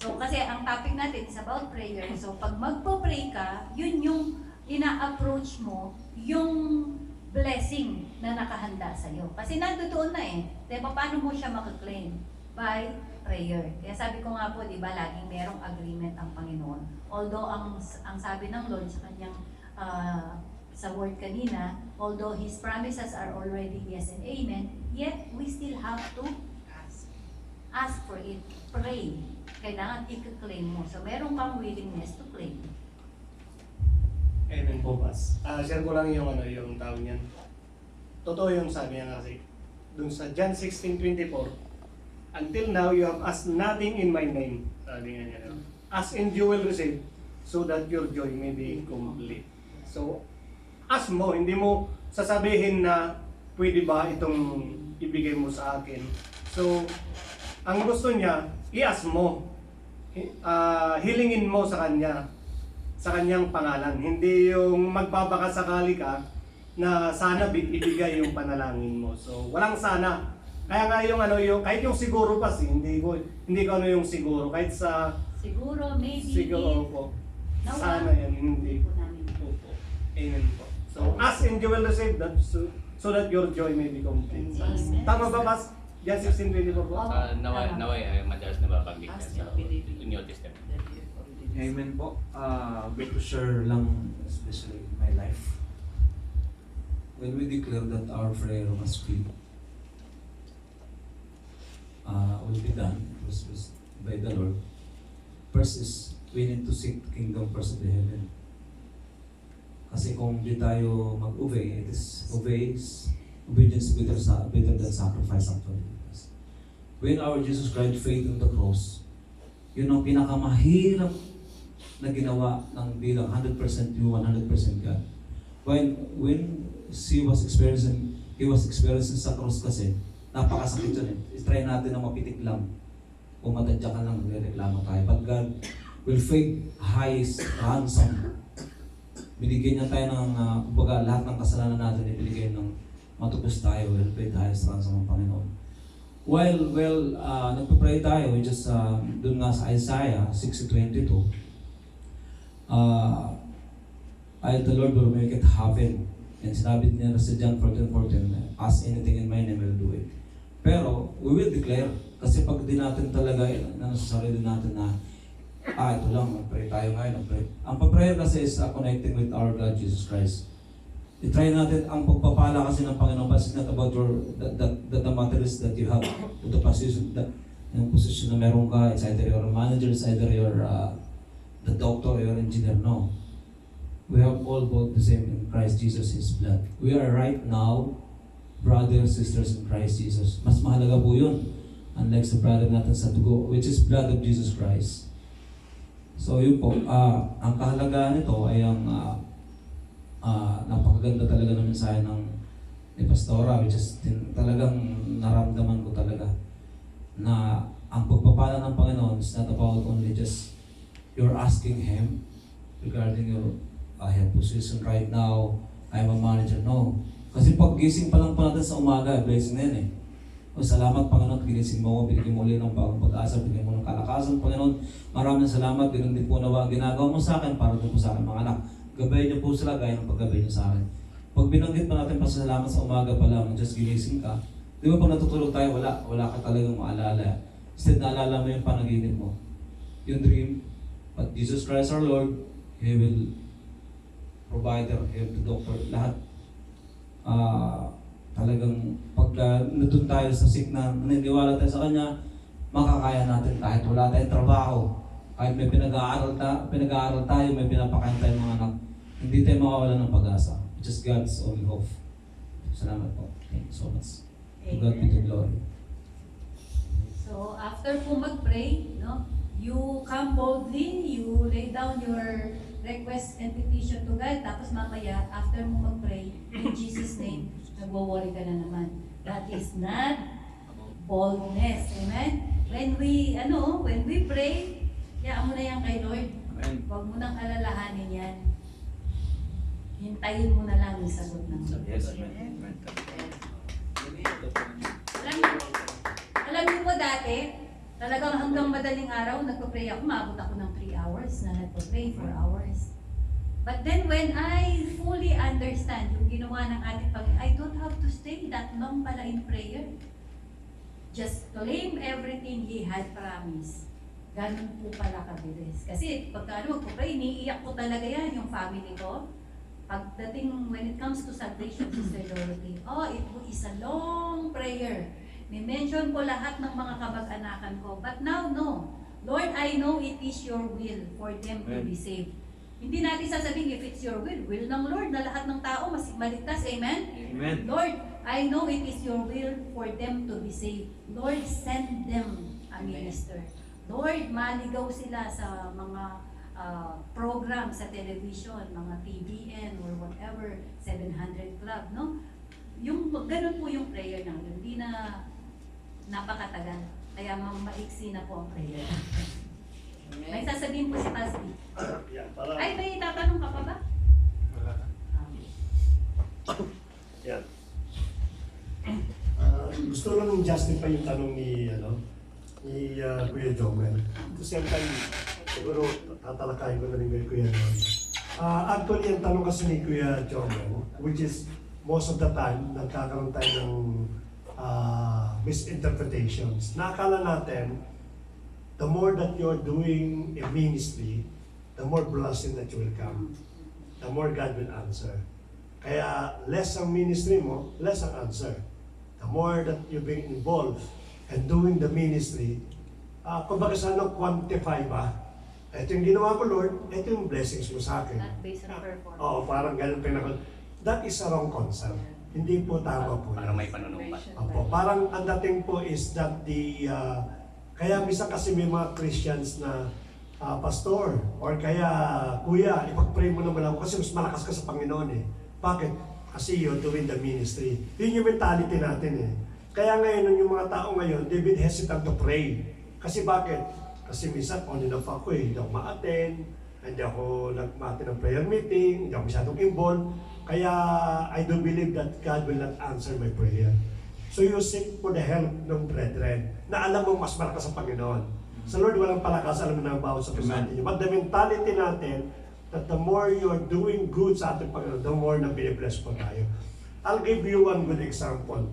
So, kasi ang topic natin is about prayer. So, pag magpo-pray ka, yun yung ina-approach mo, yung blessing na nakahanda sa'yo. Kasi nandoon na eh. Diba, paano mo siya makaklaim? By prayer. Kaya sabi ko nga po, di ba, laging merong agreement ang Panginoon. Although, ang sabi ng Lord sa kanyang sa word kanina, although His promises are already yes and amen, yet we still have to ask for it. Pray. Kailangan i-claim mo. So, meron kang willingness to claim. Amen po, Pas. Share ko lang yung yung tawag niyan. Totoo yung sabi niya kasi. Dun sa John 16:24, until now you have asked nothing in my name. Sabi nga niya. Ask and you will receive so that your joy may be complete. So, ask mo, hindi mo sasabihin na pwede ba itong ibigay mo sa akin. So, ang gusto niya, i-ask mo. Hilingin mo sa kanya, sa kanyang pangalan. Hindi yung magbabakasakali ka na sana ibigay yung panalangin mo. So, walang sana. Kaya nga yung kahit yung siguro pa hindi ko yung siguro kahit sa Siguro, maybe, siguro po. Nawa. Sana yan, hindi. po namin. Opo. Amen po. So, ask and you will receive that so that your joy may be complete. Amen. Tama ba, Pas? John 16:24 po? Naway ay madalas na mabanggit niya sa New Testament. Amen po. To share lang, especially in my life. When we declare that our prayer must be will be done by the Lord, first is we need to seek the kingdom first of the heaven. Kasi kung di tayo mag-obey, obedience better than sacrifice actually. When our Jesus Christ faith on the cross, yun ang pinakamahirap na ginawa ng bilang 100% human, 100% God. When he was experiencing sa cross kasi, napakasakit yun eh. Try natin na mapitik lang. Kung matadya ka lang, nagreklamo tayo. But God will pay highest ransom. Binigyan niya tayo ng, lahat ng kasalanan natin, ibinigay ng matubos tayo. Will pay the highest ransom ng Panginoon. While nagpapray tayo, just dun nga sa Isaiah 60:22, the Lord will make it happen. And sinabi niya sa John 14:14, ask anything in my name, I will do it. Pero, we will declare, kasi pag di natin talaga sa sarili natin na, ito lang, mag-pray tayo ngayon, mag-pray. Ang pag-prayer kasi is connecting with our God, Jesus Christ. I-try natin ang pagpapala kasi ng Panginoon, but it's not about the materials that you have, the position, yung position na meron ka, it's either you're a manager, it's either you're the doctor, or you're an engineer, no. We have all both the same in Christ Jesus, His blood. We are right now brothers, sisters in Christ Jesus. Mas mahalaga po yun. Unlike sa brother natin sa dugo, which is blood of Jesus Christ. So yun po, ang kahalagahan nito ay ang napakaganda talaga ng mensahe ni Pastora, which is talagang naramdaman ko talaga na ang pagpapala ng Panginoon is not about only just you're asking Him regarding your health position right now, I'm a manager. No. Kasi pag gising pa lang po natin sa umaga, blessing na yan eh. O salamat Panginoon, ginising mo, binigyan mo ulit ng bagong pag-asa, binigyan mo ng kalakasan Panginoon. Maraming salamat, ganoon din po na ginagawa mo sa akin para din po sa akin mga anak. Gabayin niyo po sila gaya ng paggabay niyo sa akin. Pag binanggit pa natin pasasalamat sa umaga pa lang, just ginising ka, di ba pag natutulog tayo, wala ka talagang maalala. Instead, naalala mo yung panaginip mo, yung dream. But Jesus Christ our Lord, He will provider, He will the doctor, lahat. Talagang pagka nandun tayo sa sick na naniniwala tayo sa Kanya, makakaya natin kahit wala tayong trabaho, kahit may pinag-aaral tayo, may pinapakain tayong mga anak, hindi tayo mawawala ng pag-asa. It's just God's only hope. Salamat po. Thank you so much. To God be the glory. So, after po mag-pray, no, you come boldly, you lay down your request and petition to God, tapos mamaya, after mo mag-pray, in Jesus' name, nagwo-worry ka na naman. That is not boldness. Amen? When we pray, yaan mo na yan kay Lord. Huwag mo nang alalahanin yan. Hintayin mo na lang yung sagot ng Lord. Yes. Alam niyo po dati, talagang hanggang madaling araw, nagpa-pray ako, maabot ako ng 3 hours na nagpa-pray, 4 hours. But then when I fully understand yung ginawa ng ating Panginoon, I don't have to stay that long pala in prayer. Just claim everything He had promised. Ganun po pala kabilis. Kasi pagka magpa-pray, iniiyak ko talaga yan, yung family ko. Pagdating, when it comes to salvation, Sister Dorothy, it is a long prayer. May-mention ko lahat ng mga kamag-anakan ko. But now, no. Lord, I know it is your will for them to be saved. Hindi natin sasabihin if it's your will ng Lord na lahat ng tao maligtas. Amen? Amen. Lord, I know it is your will for them to be saved. Lord, send them a minister. Lord, maligaw sila sa mga program sa television, mga TVN or whatever, 700 Club, no? Yung ganun po yung prayer namin, hindi na napakatagal. Kaya maiksi na po ang prayer. May sasabihin po si Pastor. Yeah, para, Ay, may tatanong ka pa ba? Wala na. yeah. Gusto lang justify yung tanong ni Kuya Jomel. At the same time, siguro tatalakayin ko na rin kay Kuya Ron. Actually, yung tanong kasi ni Kuya Jomel, which is most of the time, nagkakaroon tayo ng misinterpretations. Nakakala natin, the more that you're doing a ministry, the more blessing that you will come. The more God will answer. Kaya less ang ministry mo, less ang answer. The more that you being involved and doing the ministry, kumbaga sa quantify ba? Ito yung ginawa ko, Lord, ito yung blessings mo sa akin. Not based on performance. Oo, parang ganun pinakon. That is a wrong concept. Hindi po tama po. Para may panunumpa. Opo, parang ang dating po is that kaya misa kasi may mga Christians na pastor or kaya kuya, ipag-pray mo naman ako kasi mas malakas ka sa Panginoon eh. Bakit? Kasi you're doing the ministry. Yun yung mentality natin eh. Kaya ngayon, yung mga tao ngayon, they've been hesitant to pray. Kasi bakit? Kasi minsan, on and off ako eh. Hindi ako ma-attend, hindi ako nag-ma-attend ng prayer meeting, hindi ako masyadong involved. Kaya I do believe that God will not answer my prayer. So you seek for the help ng brethren na alam mo mas malakas sa Panginoon. Sa Lord walang palakas, alam mo na ang bawat sa puso natin. But the mentality natin that the more you are doing good sa ating Panginoon, the more na binibless po tayo. I'll give you one good example.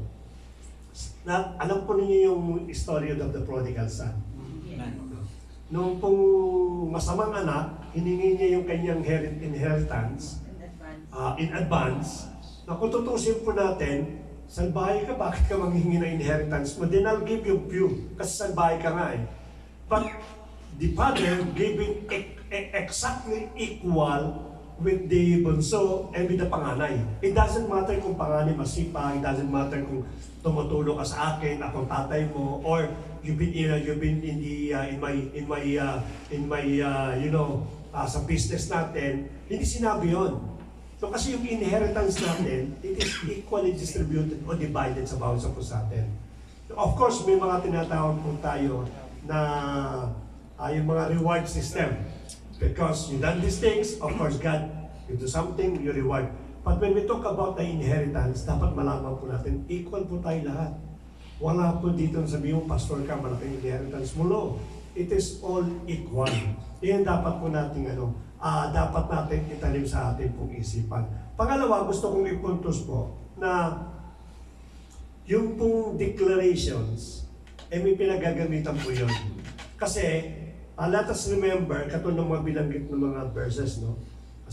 Na, alam po ninyo yung story of the prodigal son. Nung pong masamang anak, hiningi niya yung kanyang inheritance in advance, na kung tutusin po natin, salbahay ka, bakit ka manghingi ng inheritance mo? Then I'll give you few, kasi salbahay ka nga eh. But the father giving exactly equal with the bunso and with the panganay. It doesn't matter kung panganay masipag, it doesn't matter kung tumutulong ka sa akin, akong tatay mo, or you've been sa business natin. Hindi sinabi yon. So kasi yung inheritance natin, it is equally distributed or divided sa bawat sa atin. Of course, may mga tinatawag po tayo na yung mga reward system. Because you done these things, of course, God, you do something, you reward. But when we talk about the inheritance, dapat malaman po natin, equal po tayo lahat. Wala po dito sabi mo, pastor ka, malaking inheritance mo. No, it is all equal. Yan dapat po natin, dapat natin italim sa ating pong isipan. Pangalawa, gusto kong ipuntos po na yung pong declarations, may pinagagamitan po yun. Kasi, let us remember, katulad ng mga binanggit ng mga verses, no?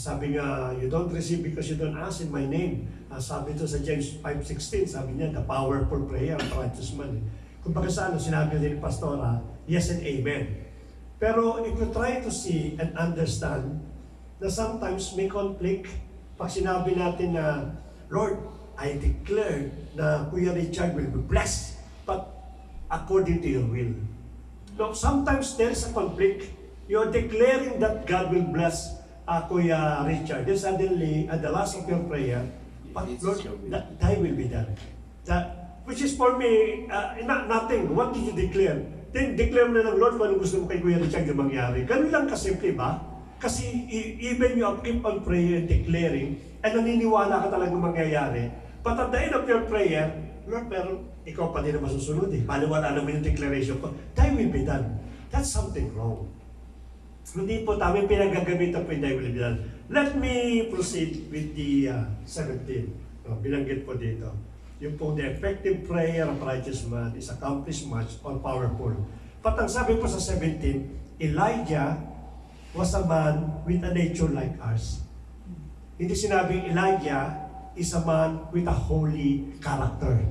Sabi nga, you don't receive because you don't ask in my name. Sabi ito sa James 5:16, sabi niya, the powerful prayer of the righteous man. Kung baga sa sinabi din ni Pastora, yes and amen. Pero if you try to see and understand na sometimes may conflict, pag sinabi natin na, Lord, I declare na Kuya Richard will be blessed, but according to your will. No, sometimes there is a conflict. You're declaring that God will bless Kuya Richard. Then suddenly, at the last of your prayer, but Lord, thy will be done. Which is for me, nothing. What did you declare? Then declare mo na ng Lord kung anong gusto mo kay Kuya Richard yung mangyari. Ganun lang kasimple ba? Kasi even you keep on praying and declaring, and naniniwala ka talagang mangyayari, but at the end of your prayer, Lord, pero ikaw pa din na masusunod eh. Paliwala naman yung declaration ko, thy will be done. That's something wrong. Hindi po tama yung pinagagamitan po yung thy will be done. Let me proceed with the 17. Binanggit po dito. Yung po, the effective prayer of righteous man is accomplished much or powerful. But ang sabi po sa 17, Elijah was a man with a nature like ours. Hindi sinabing Elijah is a man with a holy character.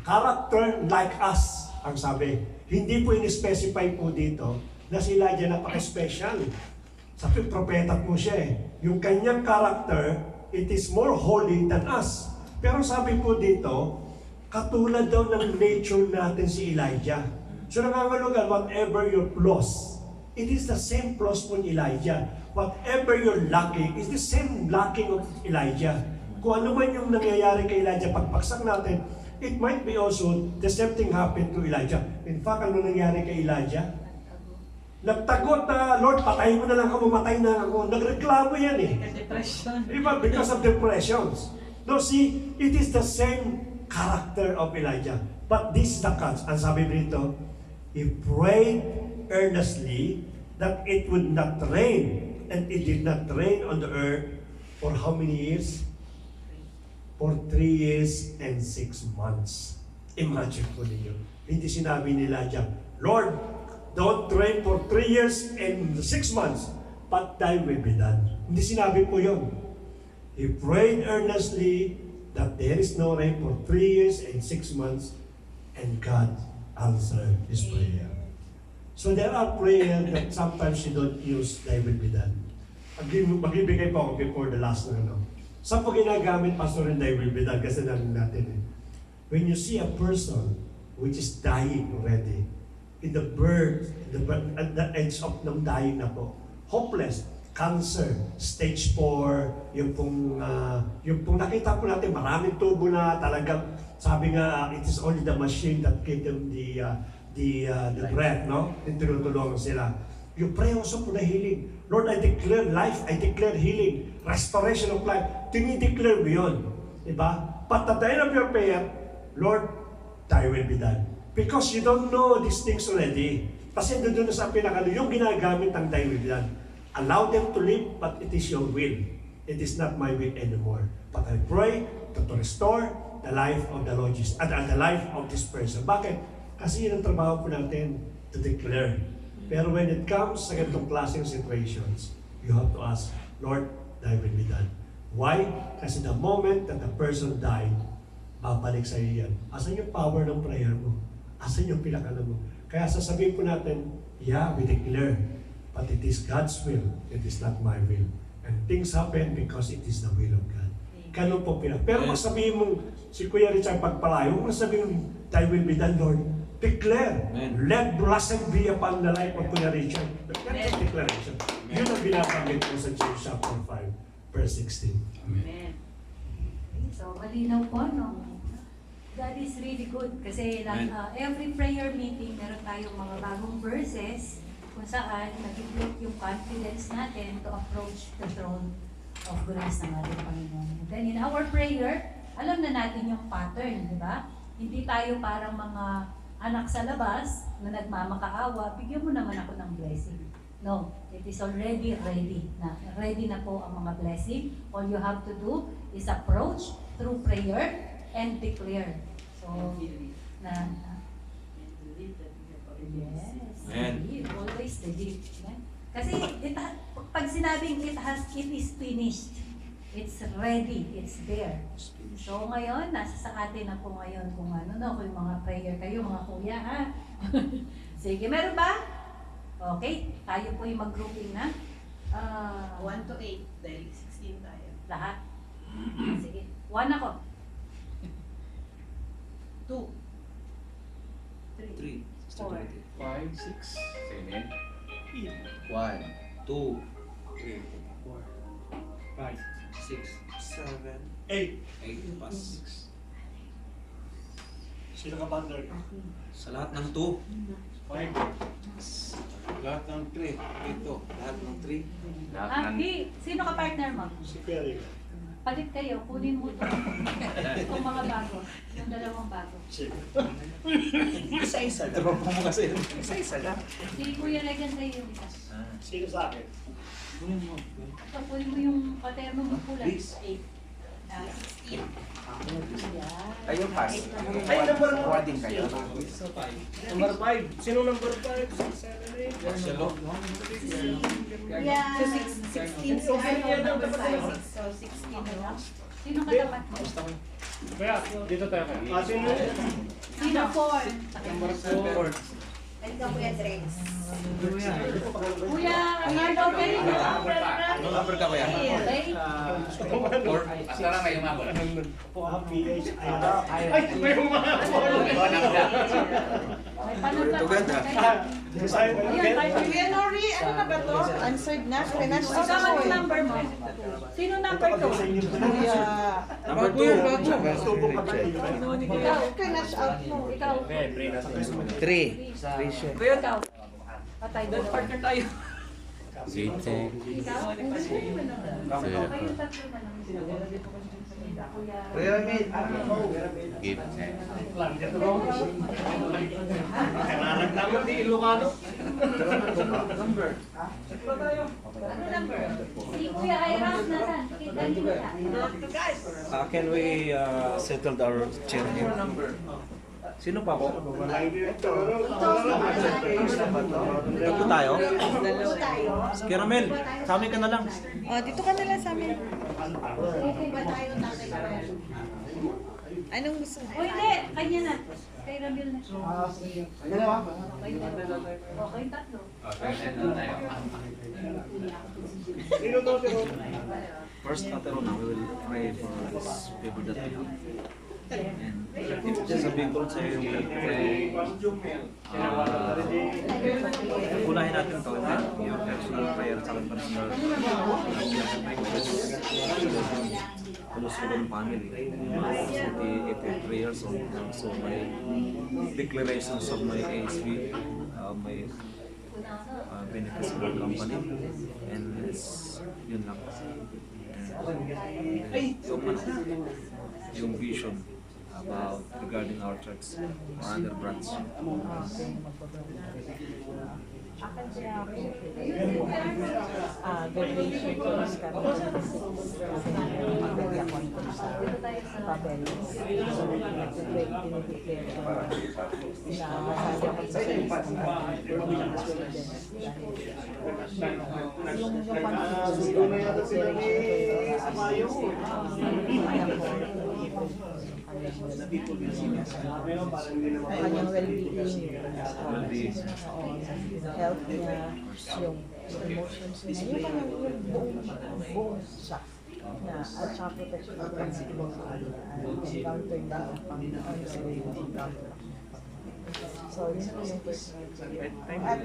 character like us, ang sabi. Hindi po in-specify po dito na si Elijah napaka-special. Sabi, propeta po siya eh. Yung kanyang character, it is more holy than us. Pero sabi po dito, katulad daw ng nature natin si Elijah. So nangangulugan, whatever your flaws, it is the same flaws po ni Elijah. Whatever you're lacking, is the same lacking of Elijah. Kung ano man yung nangyayari kay Elijah, pagpaksak natin, it might be also the same thing happened to Elijah. In fact, ano nangyari kay Elijah? Nagtagot na, Lord, patayin mo na lang ako, mamatay na lang ako. Nagreklamo yan eh. Depression. Diba? Because of depressions. No, see, it is the same character of Elijah. But this is the catch. Ang sabi dito, he prayed earnestly that it would not rain. And it did not rain on the earth for how many years? For 3 years and 6 months. Imagine po ninyo. Hindi sinabi ni Elijah, Lord, don't rain for 3 years and 6 months, but thy will be done. Hindi sinabi po yun. He prayed earnestly that there is no rain for 3 years and 6 months, and God answered his prayer. So there are prayers that sometimes you don't use, thy will be done. Magbibigay po ako before the last na ano. Saan po ginagamit, Pastor, and thy will be done? Kasi natin eh. When you see a person which is dying already, at the edge of ng dying na po, hopeless, cancer, stage 4, yung pong nakita po natin, maraming tubo na talagang, sabi nga, it is only the machine that gave them the breath, no? Tinutulungan sila. You pray also for the healing. Lord, I declare life, I declare healing, restoration of life. Tinideclare mo yun. Diba? But at the end of your prayer, Lord, thy will be done. Because you don't know these things already. Kasi doon sa pinakalo, yung ginagamit ng thy will be done. Allow them to live, but it is your will. It is not my will anymore. But I pray to restore the life of the Lord Jesus, and the life of this person. Bakit? Kasi yun ang trabaho po natin, to declare. Pero when it comes sa ganitong klaseng situations, you have to ask, Lord, thy will be done. Why? Kasi the moment that the person died, babalik sa iyo yan. Asan yung power ng prayer mo? Asan yung pinakala mo? Kaya sasabihin po natin, yeah, we declare, but it is God's will, it is not my will. And things happen because it is the will of God. Ganun po Pero kung sabihin mong, si Kuya Richard pagpalayo, kung sabihin mong, thy will be done, Lord, declare. Amen. Let blessing be upon the life of Kuya Richard. That's a declaration. Yun ang binabanggit po sa James chapter 5, verse 16. Amen. So, malinaw po, no? God is really good kasi every prayer meeting, meron tayong mga bagong verses kung saan nag-build yung confidence natin to approach the throne of grace ng ating Panginoon. And then in our prayer, alam na natin yung pattern, di ba? Hindi tayo parang mga anak sa labas na nagmamakaawa, bigyan mo naman ako ng blessing. No, it is already ready na. Ready na po ang mga blessing. All you have to do is approach through prayer and declare. So, yes, Amen. always believe. Kasi pag sinabing it is finished, it's ready, it's there. So ngayon, nasa sa atin na po ngayon kung ano, no, kung yung mga prayer kayo, mga kuya, ha? Sige, meron ba? Okay, tayo po yung mag-grouping na. 1 to 8, dahil 16 tayo. Lahat? Sige, 1 ako. 2, 3, 4, 5, 6, 7, 1, 2, 3, 4, 5, 6, 7, 8 plus 6. Sino ka partner? Sa lahat ng 2. 5. Lahat ng 3. Ito. Lahat ng 3. lahat ng Sino ka partner mo? Si Kuya Richard. Palit kayo, kunin mo ito. Itong mga bago, yung dalawang bago. Isa-isa lang. Tropa mo kasi yun. Isa-isa lang. Si Kuya Regan kayo yung isa. Sino sa akin? So, kunin mo yung paterno mo kulay. 8. 16. Kayo pass. Ay, number mo. Kuha din kayo. Number 5. Sino number 5? 6, 7, 8. Marcelo. Yeah. So 16 so number 5. So 16 na lang. Sino katapat mo? Kaya, dito tayo kaya. Sino? Sino 4? Number 4. Halika Kuya Drex. Kuya Arnaldo, okay? Anong number ka kuya? Okay. 4. Basta lang kayo mabot. Ay, may umahapon! May panunod. Tuganda. Ayun, tayo. Kuya Nori, ano na ba to? Answered na? Finish O, saan ang number mo? Sino number 2? Kuya. Number 2. Ikaw. Finish out mo. Ikaw. 3. Ratio. Ikaw. Patay doon. Partner tayo. Ziteng. Ikaw? Kayong tatlo na lang. Kuya. Give thanks. Kailangan naman di Ilocano. Ano number? Si Kuya Iras nasan? Kita niyo siya. Can we settle our chair here? Sino pa po? Tatlo tayo? Caramel, sa amin ka na lang. Oh, dito ka na lang sa amin. Okay ba tayo tatay ko? Anong gusto mo? O hindi, kanya na. Kay Ramil na. Okay, tatlo. Okay, ito tayo. Sino to? First, Ate Rona, we will pray for this people that we have. And if sasabihin ko sa iyo yung pray, unahin natin ito, and then your personal prayer sa akin personal Kalusugan ng family. At 83 years old now, so my declarations of my ASB, my benefits of the company, and yun lang. Yung vision about regarding our church or other branch. Graduation ko is kanyang well-being, health niya, yung emotions niya, yung kanyang buong siya na at saka protection ng encounter na Panginoon sa way of encounter. So, yun po yung personal prayer. At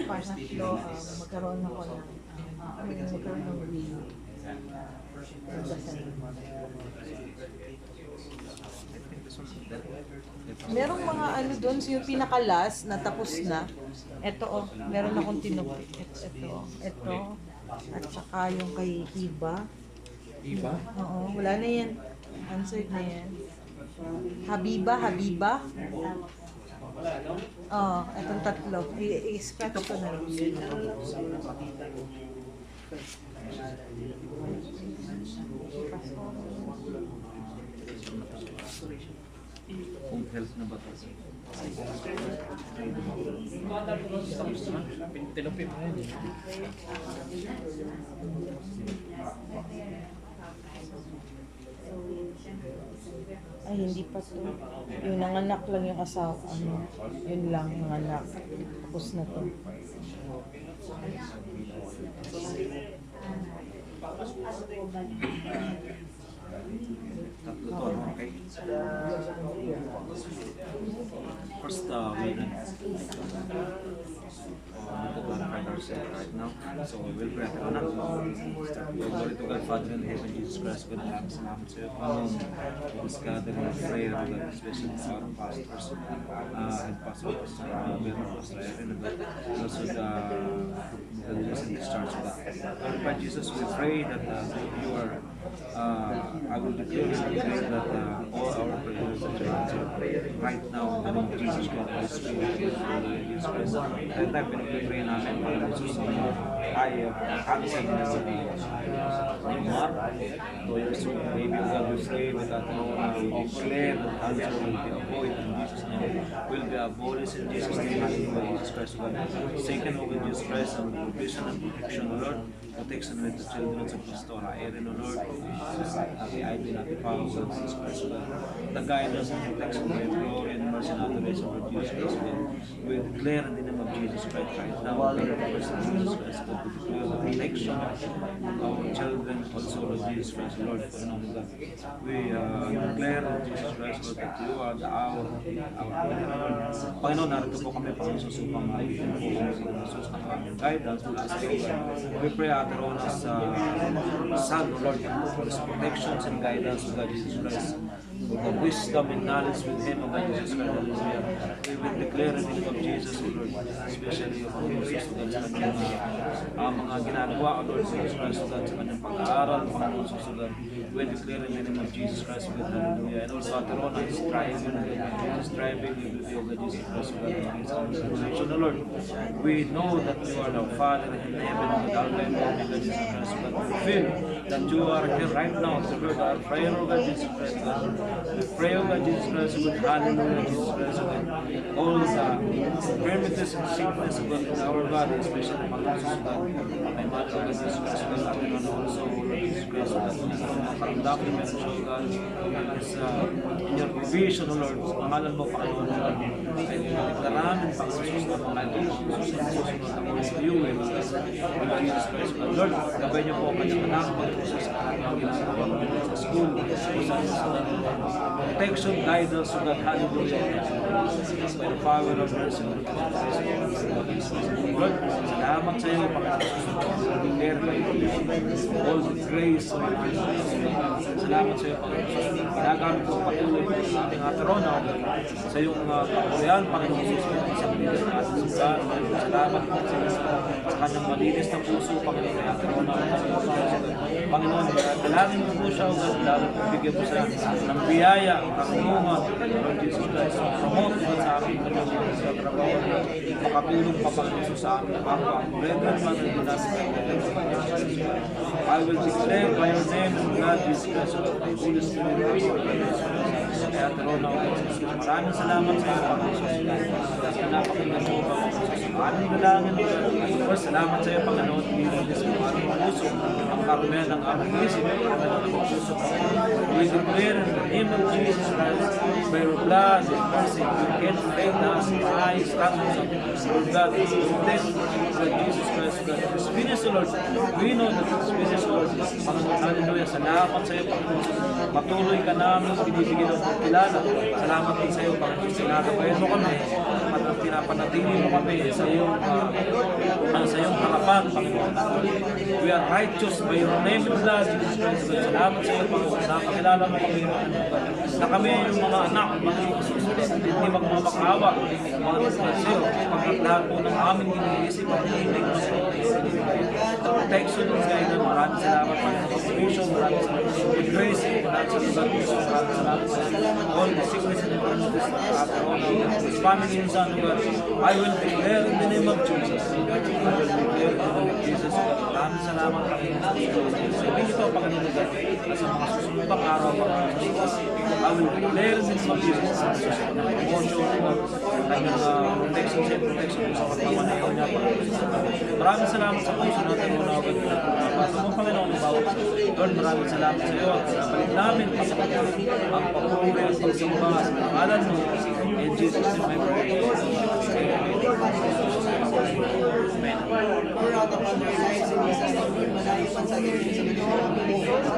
pangatlo, magkaroon ako ng will merong mga ano doon, yung pinaka-last na tapos na. Ito meron akong tinupit. Ito. At saka yung kay Hiba. Iba? Oo, wala na yan. Answered na yan. Habiba. Oo, itong tatlo. I-scratch ko na lang. Kung health na ba ito? Tinupin mo yan. Ay, hindi pa to. Yung nanganak lang yung asawa. Yun lang, nanganak. Tapos na to. Tatlo to, okay? First, we need to glorify ourselves right now. So we will pray to God. Glory to God, Father in heaven, Jesus Christ, with the Lamb and to this gathering of prayer, with the especially our pastors, and pastors, Pastor Erin, and also the leaders in this church. By Jesus, we pray that you are, I will declare that all our prayers that are answered right now in the name of Jesus Christ, Holy Spirit, Jesus Christ. At that time, pinag-pray namin para Jesus ay answer na sa Mark 2 years old. Maybe God will pray with that we declare that answer will be avoided in Jesus' name. Will be abolished in Jesus' name. Hallelujah, Jesus Christ. Second, with Jesus Christ, and provision and protection, Lord. Protection with the children of Pastora Erin, Lord. the idea not the power of Jesus Christ, O God. The guidance and protection of your glory and mercy and adoration of Jesus Christ, O God. We declare in the name of Jesus Christ right now, O God, the person of Jesus Christ, God, we declare the protection of our children, also Lord Jesus Christ, Lord, for another God. We declare, Lord Jesus Christ, Lord, that you are the hour, Panginoon, narito po kami para susupang malitin po kami sa Jesus na aming guidance mula sa iyo. We pray, Ate Rona, sa Son, Lord, for His protections and guidance, O God, Jesus Christ. With the wisdom and knowledge with Him, O God, Jesus Christ, hallelujah. We will declare in the name of Jesus, O Lord, especially of Jesus, O God, sa kanyang mga ginagawa, O Lord, Jesus Christ, O God, sa kanyang pag-aaral, Panginoon, O God. We declare in the name of Jesus Christ, O God, hallelujah. And also, Ate Rona is striving with you, O God, Jesus Christ, O God, so, the Lord, we know that you are the Father in heaven, O God, Almighty, O God, Jesus Christ, O God. We feel that you are here right now to hear our prayer, O God, Jesus Christ, O God. We pray, O God, Jesus Christ, O God, hallelujah, Jesus Christ, O God. All the infirmities and sickness, O God, in our body, especially among us, O God. My mother, O God, Jesus Christ, O God, and also, O Lord, Jesus Christ, O God, karamdaman mo, O God, is in your provision, O Lord, pangalan mo, Panginoon, O God, ay deklaramin, Panginoon, na pangalan mo, susunod ako sa iyo, O Lord, Jesus Christ, O God. Lord, gabay niyo po ang kanyang anak, pag-usos sa kanyang ginagawa sa school, protection, guidance, O God, hallelujah, by the power of mercy, O Lord, salamat sa iyo, Panginoon, declare all the grace, O Lord, salamat sa iyo, Panginoon, ginagamit ko patuloy sa ating Ate Rona, sa iyong kapurihan, Panginoon Jesus, sa pagdating ng ating simbahan, salamat po sa kanyang malinis na puso, Panginoon, kay Ate Rona, Panginoon, dalangin mo po siya, O God, lalo po bigyan mo siya ng biyaya, kakulungan, Lord Jesus Christ, promote mo sa aking Panginoon sa trabaho na makatulong pa, Panginoon, sa aming kapwa, brethren, Panginoon, I will declare by your name, God, Jesus Christ, O God, the Holy Spirit, kaya Ate Rona, maraming salamat sa iyo, Panginoon, sa napakinggan mo, aming dalangin, Lord, salamat sa iyo, Panginoon, bilinis mo aming puso, ang karumihan ng aming isip, ang puso, we declare in the name of Jesus Christ, by your blood and mercy, you can faith us, eyes, tongues, Lord God, protect, Lord Jesus Christ, God, this finish, Lord, we know that this finish, Lord, Panginoon, hallelujah, salamat sa iyo, Panginoon, patuloy ka namin, binibigyan ng kilala, salamat din sa iyo, Panginoon, sinagabayan mo kami, at pinapanatili mo kami sa iyong harapan, Panginoon. We are righteous by your name and blood, Jesus Christ. Salamat sa iyo, Panginoon. Napakilala mo kami na kami yung mga anak, Panginoon, hindi magmamakawa, Panginoon, sa iyo. Pagkat lahat po ng aming iniisip at iniisip mo sa iyo. Protection and guidance, maraming salamat, Panginoon. Provision, maraming salamat. With grace, maraming salamat sa all the sickness and infirmities at all His family and son, God. I will declare in the name of Jesus. I will declare in the name of Jesus. Maraming salamat, Panginoon. Sabihin ito, Panginoon, sa mga susunod pang araw, Panginoon. I will declare in the name of Jesus. Sa susunod na promotion, kanyang protection sa katawan na ikaw niya, Panginoon. Maraming salamat sa puso natin muna ako. Basta mo, Panginoon, Lord, maraming salamat sa iyo. Balik namin, Panginoon, ang papuri at pagsamba sa pangalan mo. In Jesus' name, I pray. Amen. Pour out upon our lives in Jesus' name, Lord. Malayo pa sa atin sa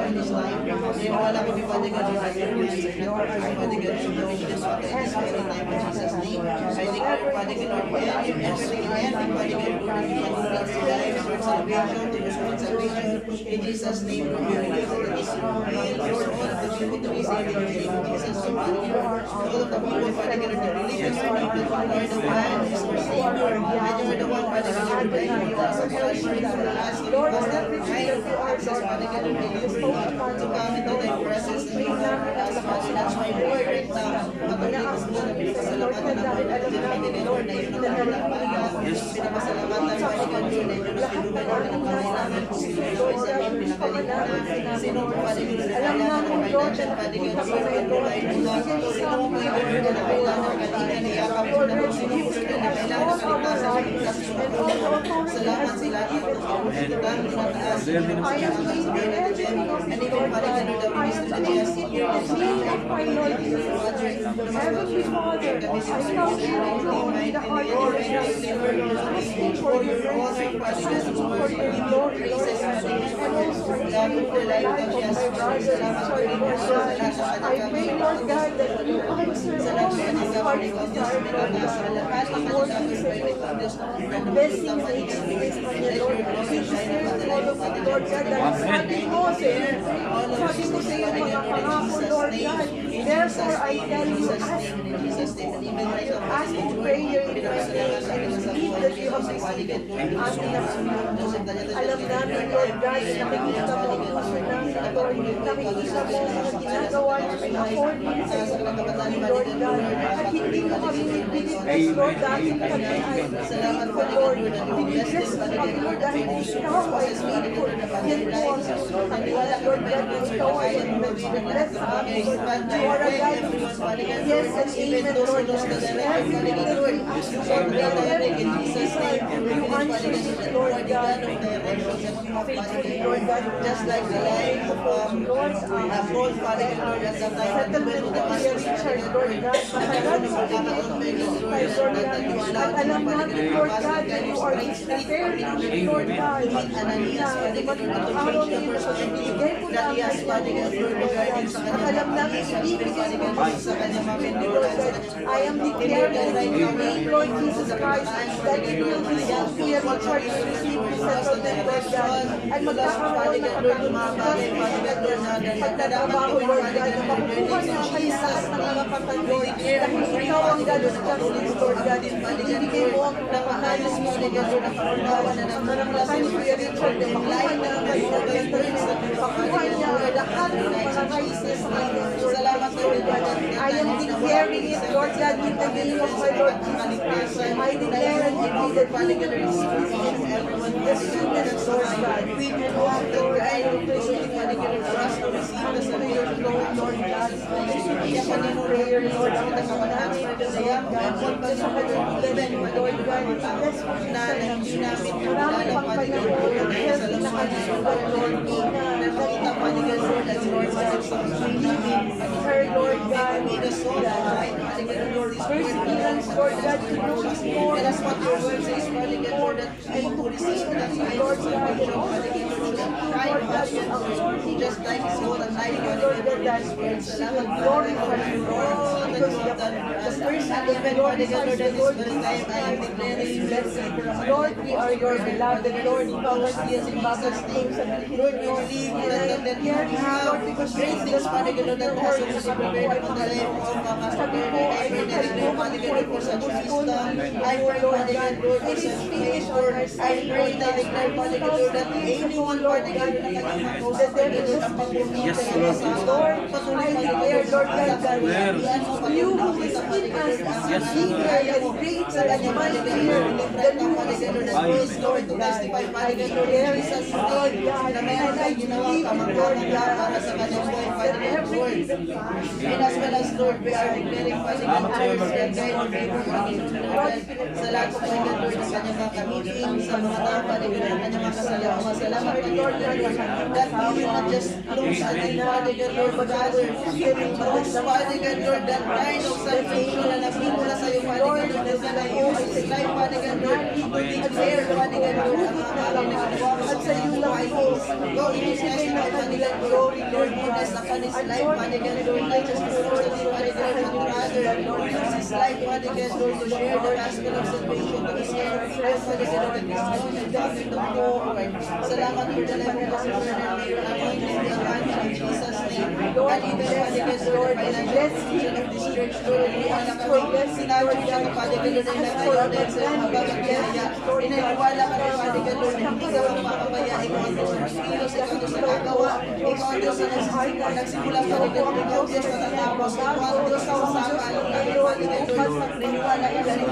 in this life. May wala ko bifadigan yung ating music. Bifadigan yung this one in this very time in Jesus' name. I declare, bifadigan Lord, everything in every bifadigan Lord, lives, Lord, salvation, salvation. In Jesus' name, Lord, we will Lord, all of the people to be saved in your name, Jesus. So, all of the people, bifadigan Lord, to believe in Lord, you are the man, is our Savior, and you are the one, bifadigan Lord, Lord, everything that you are, Lord, to come into thy presence and you have as much as my word right now. Pinapasalamatan ng Lord na yun ang kanilang pagkakas. Pinapasalamatan ng Panginoon na yun ang pinungan ng kanilang kung sino sa mga pinagaling namin na sino po Father God na Alam kailangan ng namin, Lord, financial na Father God, sino ito ay mula ito po yung Father God na kailangan kanina niyakap mo na kung sino po Lord na kailangan kaligtasan ng kasunod. Salamat sa lahat ng pagkakulitan, tinataas, and even Father God the minister that he has seen here this week, and Father Heavenly Father, I come to you, Lord, with the heart of asking for your mercy, asking for your glory, Lord, and also asking for the life of my brother and sorry, Lord God. I pray, Lord God, that you answer all these heart desires, Lord God, according to your blessings and experience on your Lord. We deserve all of it, Lord God, dahil sabi mo sa iyo mga pangako, Lord God. Therefore, I tell you, ask in prayer in my name, believe that you have received it, asking us to you. Alam namin, Lord God, nakikita mo ang puso namin, Lord. Nakikita mo ang ginagawa namin according sa iyong kapatid, Lord God. At hindi mo kami binibiglas, Lord, dahil kami ay faithful, Lord. Binibiglas mo kami, Lord, dahil ikaw ay faithful. Yan po ang susunod kanila, Lord God, na ikaw ay nag-bless sa amin, Lord God. You are a God of yes and amen, Lord God. Everything that we ask, Lord God, everything in Jesus' name, you answer it, Lord God. Faithfully, Lord God, just like the life of Lord, Paul, Father God, as a settlement of Kuya Richard, Lord God. Matagal sa pinag-ibigay, Lord God. At alam namin, Lord God, that you are preparing, Lord God. Araw na yun, ibigay ko lang kay Lord God. At alam namin, ibigay mo sa kanya, Lord God. I am declaring in your name, Lord Jesus Christ, that you will be so Kuya Richard to receive your settlement, Lord God. At magkakaroon na pagtatrabaho, Lord God, na makukuha niya kayo sa lahat ng mga kapatid. Dahil ikaw ang God of justice, Lord God. Ibigay mo ang napakayos mo, Lord God, na kaunawa na ng maranglasan ni Kuya Richard, na makuha niya kayo, makuha niya lahat ng mga raíces sa kanya, Lord God. I am declaring it, Lord God, in the name of my Lord Jesus Christ. I declare and decree that we will receive everyone the soonest, Lord God. And also, Lord, I will pray for us to receive the Savior's glory, Lord God. Iyak ka ng prayer, Lord, ang nakamanaan sa kasaya. Punta sa kalimutan, Lord God. Bless mo na hindi namin marami pang panahon ang health na kanisulat, Lord God. Nakita pa ni God, Lord God, believing her, Lord God, perseverance, Lord God, to know this more. And that's what your word says, Lord, and to receive that, Lord God, Lord God, just like his own life, Lord God, that she will glorify you, Lord, because the person that glorifies the Lord Jesus Christ, Lord, we are your beloved, Lord, Lord, yes, in Jesus' name, Lord, we believe that here we have, Lord, because grace is Father God, that has already prepared for the life of sabi ko, I pray, Father God, for such wisdom, I pray, Father God, Lord, for such faith, Lord, I pray that declare, Father God, that anyone, Father God, that devil is Yes, Lord. I declare, Lord God, that you who is in us is bigger and greater and mightier than who is in the world, Lord God. I declare Jesus, Lord God, and I believe, Lord God, that everything and as well as Lord, we are declaring Father God, prayers and guide and favor Lord, sa lahat po Father God, Lord, sa kanyang mga meeting, sa mga tao, Father God, ang kanyang mga kasalaman. Salamat po, Lord, that we will not just lose at the Father God, Lord, but rather we will lose, Father God, Lord, that kind of salvation na nagsimula sa iyo, Father God, Lord, that na use his life, Father God, Lord, to declare, Father God, Lord, ang mga kapatid at sa iyo lang po, go in his life, Father God, glory, Lord, goodness upon his life, Father God, Lord, not just to Lord, Father God, but rather, Lord, use his life, Father God, Lord, to share the gospel of salvation to his friends, Father God, that is known and doesn't know, Lord. Salamat for the life of our brother and may your anointing be upon him in Jesus' name. God, even Father God, Lord, financial vision of this church, Lord, we ask for blessing our God, Father God, Lord, and nakayonan sa mga bagay. Inaniwala ka rin, Father God, Lord, hindi ka mapapabaya, ikaw ang Lord, kilos, ikaw ang sa kagawa, Diyos na nagsimula sa likod ng ikaw, Diyos, matatapos. Ikaw ang Diyos sa usapan. Ikaw ang Diyos sa niniwala ka rin.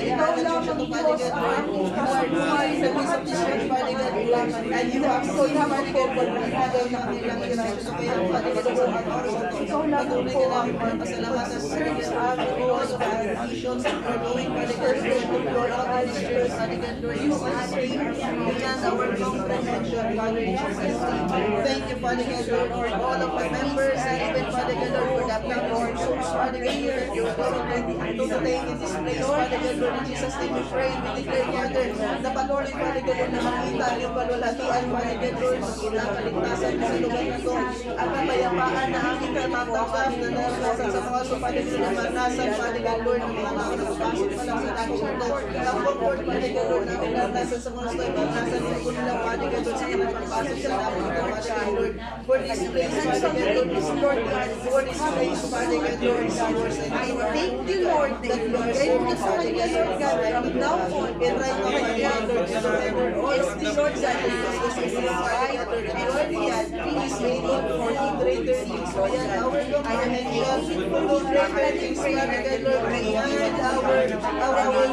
Ikaw lang ang Diyos ang buhay sa piece of this earth, Father God. And you have so you have Father God, Father, na kanilang hirap. So kaya, Father God, sa mga oras na ito, patuloy ka namin para pasalamatan sa service of the Lord, of our missions, and we're going, Father God, Lord, all of this church, Father God, Lord, you are beyond our comprehension, Father Jesus. Thank you, Father God, Lord, for all of our members, and even, Father God, Lord, for the Lord, so Father God, here, you are already staying in this place, Father God, Lord, in Jesus' name, we pray, we declare, Father, na patuloy, Father God, Lord, na makita yung palulatuan, Father God, Lord, makita kaligtasan sa lugar na ito, at kapayapaan na aming kamatanggap na naranasan sa mga so, Father God, na maranasan, Father God, Lord, ng mga tao na papasok pa lang sa takot na ang comfort, Father God, Lord, na naranasan sa mga stoy, maranasan sa kunilang, Father God, Lord, sa mga papasok sa takot na, Father God, Lord, for this place, Father God, Lord, this Lord God, for this place, Father God, Lord, I thank you, Lord, that you are able to, Father God, Lord God, from now on, and right now, Father God, Lord, so wherever all of the Lord God, because this is Father God, Lord, and Lord, He is able for He greater things, beyond our comprehension, for greater things, Father God, Lord, beyond our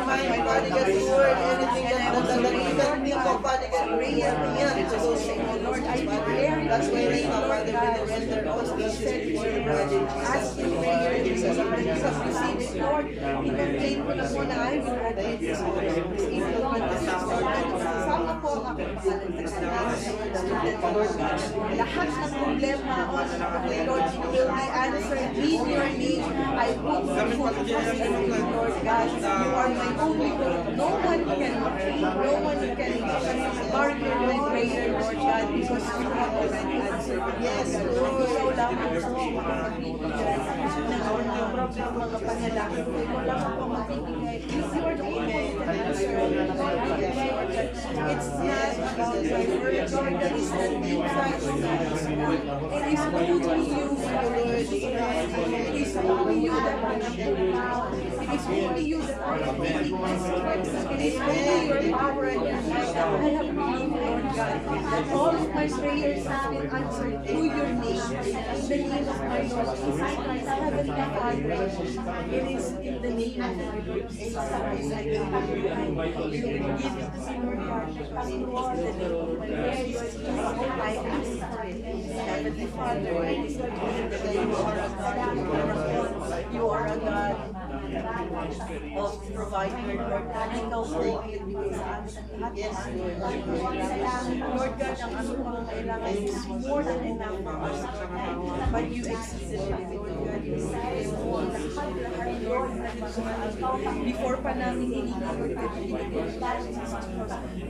mind, Father God, Lord, anything that we can think of, Father God, beyond to those things, Lord, I declare, that's why right now, Father, we render all these things for your brother, ask in prayer, Jesus, and Jesus, receive it, Lord, pinag-pray ko na muna, I will obey this, this evening, sama po ang aking Lord, lahat ng problema, Lord, will be answered in your name. I put my full trust in you, Lord God. You are my only hope. No one can bargain my prayer, Lord God, because you have already answered. Yes, Lord. Ikaw lamang po ang makakabibigay ng mga panalangin ko. Ikaw lamang po makibigay. If you are the one who can answer, Lord God, it's not about my word, Lord, that is not inside of us. It is only you, Lord. It is only you that I am now. It is only you that I am making my strength. It is only your power and your might. I have believed, Lord God, that all of my prayers have been answered through your name. In the name of my Lord Jesus Christ, Heavenly Father, it is in the name of my Lord Jesus Christ I give you praise. You will give it to me, Lord God, as you are the name of my Lord Jesus Christ. I ask for it. Heavenly Father, I declare that you are a God. You are a God of provider, Lord God. Ikaw po ang nagbigay sa amin ng lahat. Yes, Lord. Lord God, ang aming mga kailangan is more than enough for us. But you exceeded it, Lord God. You exceeded more. Lahat, Lord, before pa namin hiningi, Lord God,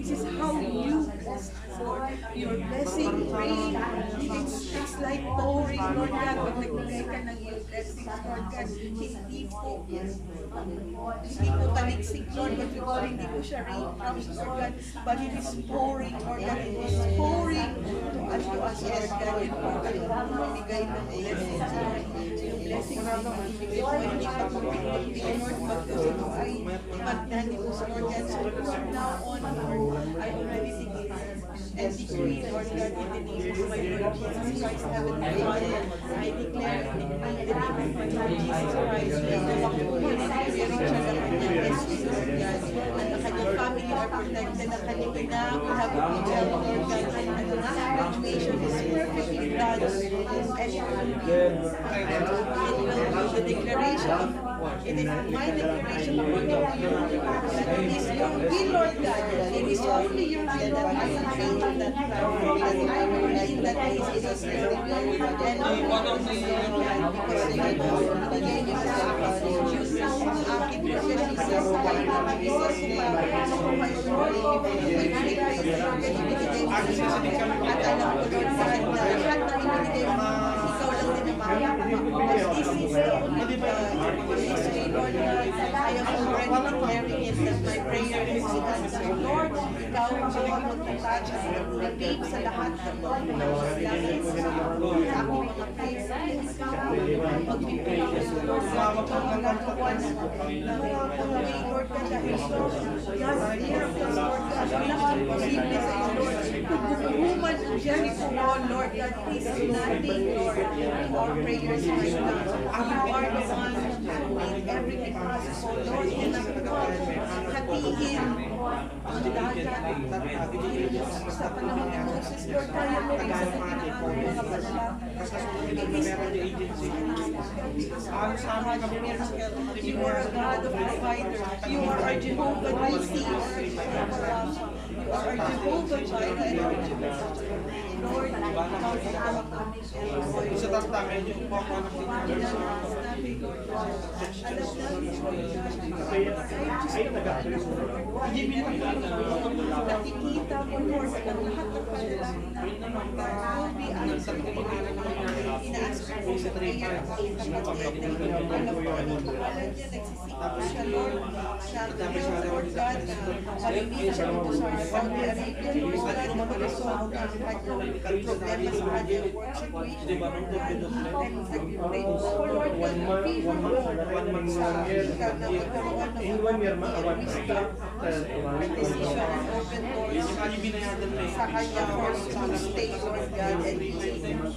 this is how you ask for your blessing, praying. It's like pouring, Lord God, pag nagbigay ka ng iyong blessings, Lord God, hindi po taliksik, Lord, but hindi po siya raindrops, Lord God, but it is pouring, Lord God, it is pouring to us, Lord God, yun po kami mamigay ng blessings, yung blessing na mamigay po, hindi pa po pinagpigay, Lord, but kasi po ay magdani po sa Lord God, so from now on, Lord, I already declare and decree, Lord God, in the name of my Lord Jesus Christ, Heavenly Father, I declare in the name of my Lord Jesus Christ, ang kanyang family are protected, ang kanyang anak have a good health, Lord God, and the graduation is perfectly done, and it will be the declaration, it is my declaration of what you do, that it is your will, Lord God, it is only your will that I am faith in that platform, that I will in that place, Jesus' name, and because you know, again, you use ang aking Jesus, Jesus' name, at alam ko, Lord God, na lahat ng ibinigay mo, ikaw lang din naman. This is the only way, Lord God, I am already declaring it that my prayer is answered. Lord, ikaw ang mag-touch at mag-repeat sa lahat ng mga langit sa aking mga prayers. Mag-repeat, Lord God, ikaw ang nagawa ng pag-repeat, Lord God, dahil Lord, God, miracles, Lord God, lahat posible sa iyo, Lord. Kung bumuhuman ang Jericho wall, Lord God, it is nothing, Lord, to our prayers right now. You are the one who made everything possible, Lord. Ginagawa mo hatiin ang dagat sa panahon ni Moses, Lord. Kaya mo rin sa mga You are a God of provider. You are our Jehovah Nissi. You are our Jehovah Jireh. Lord, Sa tantamin yung mga anak nakikita mo, Lord, ang lahat ng panalangin will be answered. Ina-ask mo sa prayer ang kapatid na alam ko ang pangalan niya, nagsisipos siya, Lord. Sabi niya, Lord God, na malimitan siya dito sa Saudi Arabia, Lord God, na mag-resolve ang kanyang problema sa kanyang work situation, Lord God. And nag-pray po ako, Lord God, na favor mo sa ikaw na magkaroon ng wisdom, decision, and open doors sa kanya for stay, Lord God, and be grateful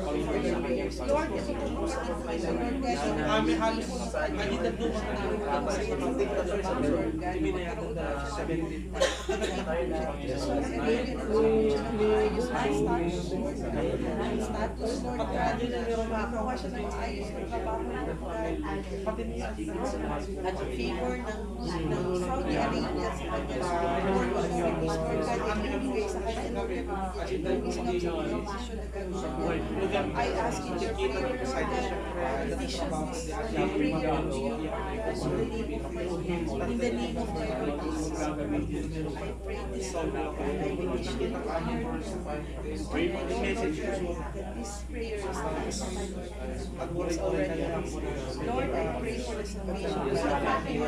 for your prayers. Lord, ito po po sa inyo, Lord God, kami halos sa kanya na sa iyo, Lord God, magkaroon na sa status, Lord God, makawa siya ng ayos ng trabaho, Lord God, at favor ng Saudi Arabia sa kanya, Lord God, and ibigay sa kanya, Lord God, yung wisdom sa kanyang decision na gagawin. I ask in your prayer, Lord God, decisions, prayer to you, in the name of my Lord Jesus, I pray this, Lord God, I wish you to honor that this prayer is answered, it's already answered. Lord, I pray for the salvation of the family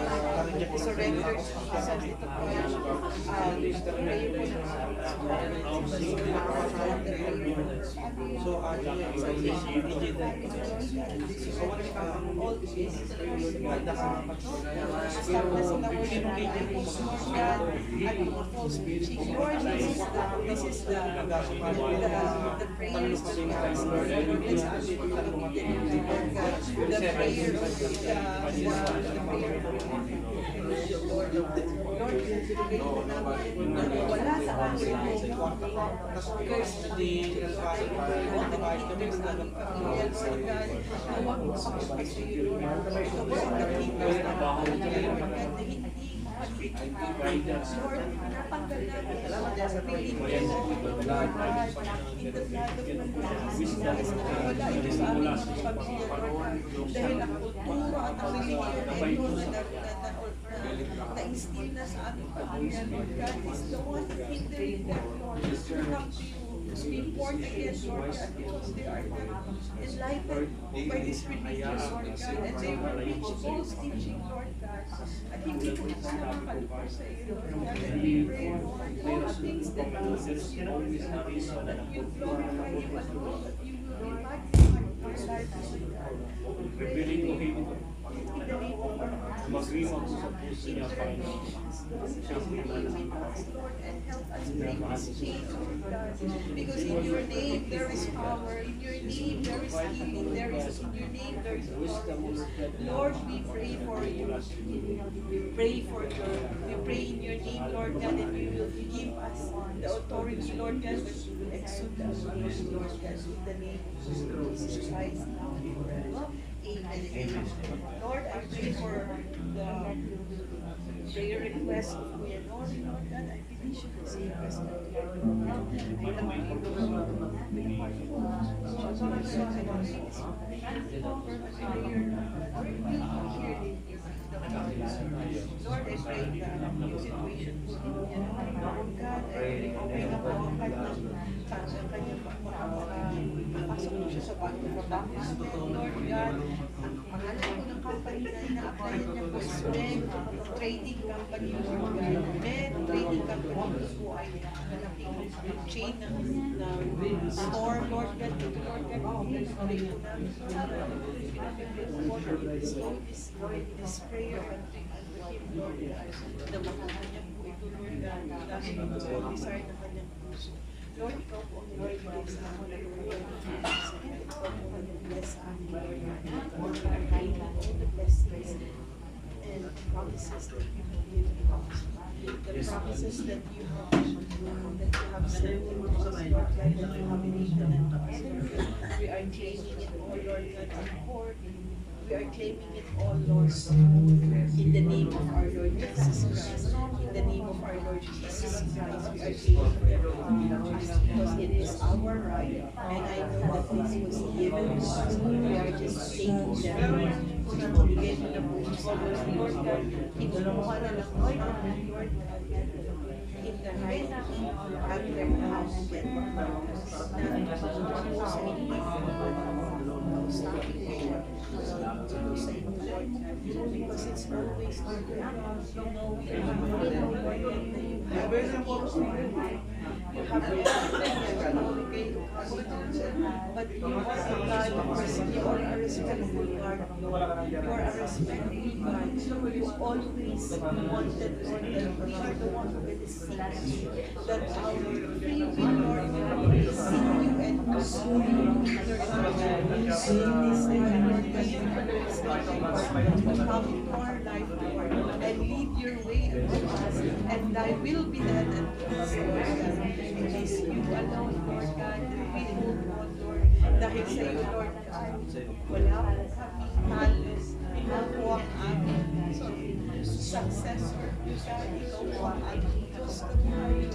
that surrendered to Jesus. Ito po yung prayer po ng this is the prayers of God. The prayer Lord, wala sa akin curse na there's nothing familiar sa God na huwag mo makapagpasuyo. So, Lord, nakikita na hindi Lord, napanggal namin sa piling ko, Lord God, in the blood of Jesus Christ, na wala ito sa aming mga pamilya, Lord God, dahil ang kultura at ang religion na instill na sa aming pamilya, Lord God, is the one hindering them, Lord, to come to you, to be born again, Lord God, because they are enlightened by this religion, Lord God, and they will reach false teaching, Lord God, at hindi ko ito nakakalipar sa iyo, Lord God, and we pray, Lord, all the things that pleases you, Lord God, that you glorify you alone, that you will be magnified in our lives, Lord God. We pray in the name of our Lord, and help us break this chain, Lord God, because in your name there is power, in your name there is healing, in your name there is wisdom. Lord, we pray for you. We pray in your name, Lord God, and you will give us the authority, Lord God, that you will exude the authority, Lord God, in the name of Jesus Christ, now and forever. Amen. Amen. Lord, I pray for the prayer request of Kuya Nori, Lord God. I finish you this request, Lord God. I love you, Lord, I pray that yung situation po niya, Lord God, I pray na po ang kanyang makapasok po siya sa bagong trabaho. Lord God, ang pangalan po ng company na ina-applyan niya po is MED Trading Company, Lord God. MED Trading Company po ay malaking chain ng store, Lord God. Lord God, pray po namin this prayer unto him, Lord God. Na makuha niya po ito, Lord God. Dahil ito po desire ng kanyang puso. Lord, Lord, bless ako na bless ako, Lord, all the blessings and promises that you have given us. The promises that you have said to us, Lord, that you have given us. We are claiming it all, Lord God, in court. We are claiming it all, Lord, in the name of our Lord Jesus Christ. In the name of our Lord Jesus Christ, we are claiming it all because it is our right. And I know that this was given to us. We are just taking them, Lord. Bigay mo na po sa Lord God. Inuha na lang po namin, Lord God, in the right at their house. Na po sa inyo. Stopping here. Because it's always Lord God. You know, we know, Lord God, that you have but you are a God, you are a respectful God. You are a respectful God. You always wanted, Lord, that we are the one who will seek you. That our free will, Lord God, is seek you and pursue you. Lord God, in this time, Lord God, you is nothing but to come into our life, Lord, and lead your way unto us, and thy will be done unto us, Lord God. It is you alone, Lord God, that we hold on, Lord. Dahil sa iyo, Lord God, wala po kami halos. Ikaw po ang aming successor. God, ikaw po ang aming Diyos na buhay.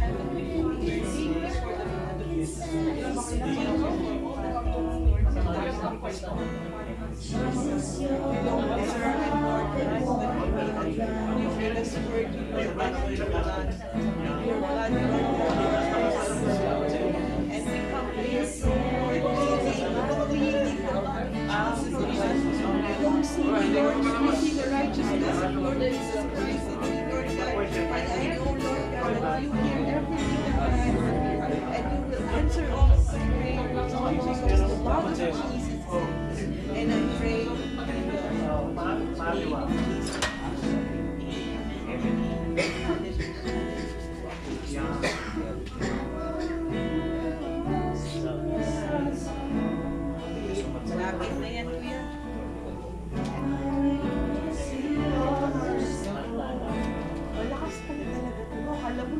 Heavenly Father, thank you for the blood of Jesus. Thank you for all the Lord, for we don't deserve it, Lord God, but you made us worthy, Lord God, of your blood. Your blood, Lord God, and we come please, Lord, pleading for our Jesus. We don't see the Lord, we see the righteousness of Lord Jesus Christ in me, Lord God. And I know, Lord God, that you hear everything that I have, and you will answer all of my prayers, because the blood of Jesus. And I pray in the name of Jesus. Malapit na yan, Kuya. Malakas pala talaga ito. Akala mo,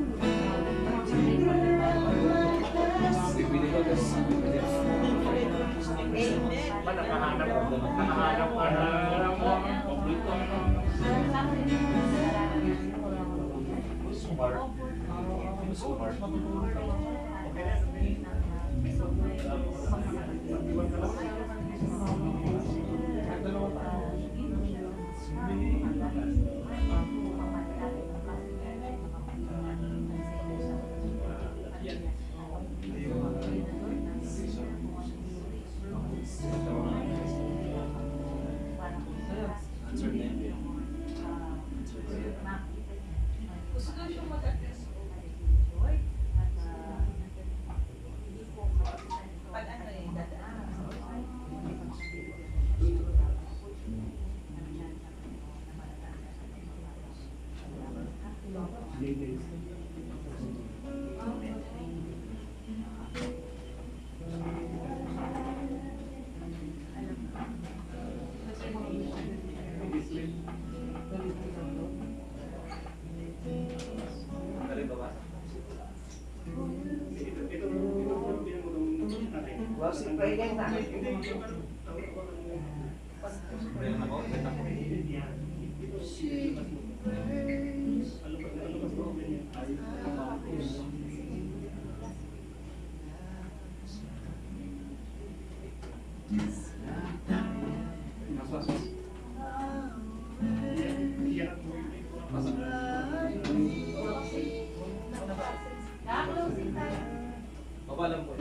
Babalang po.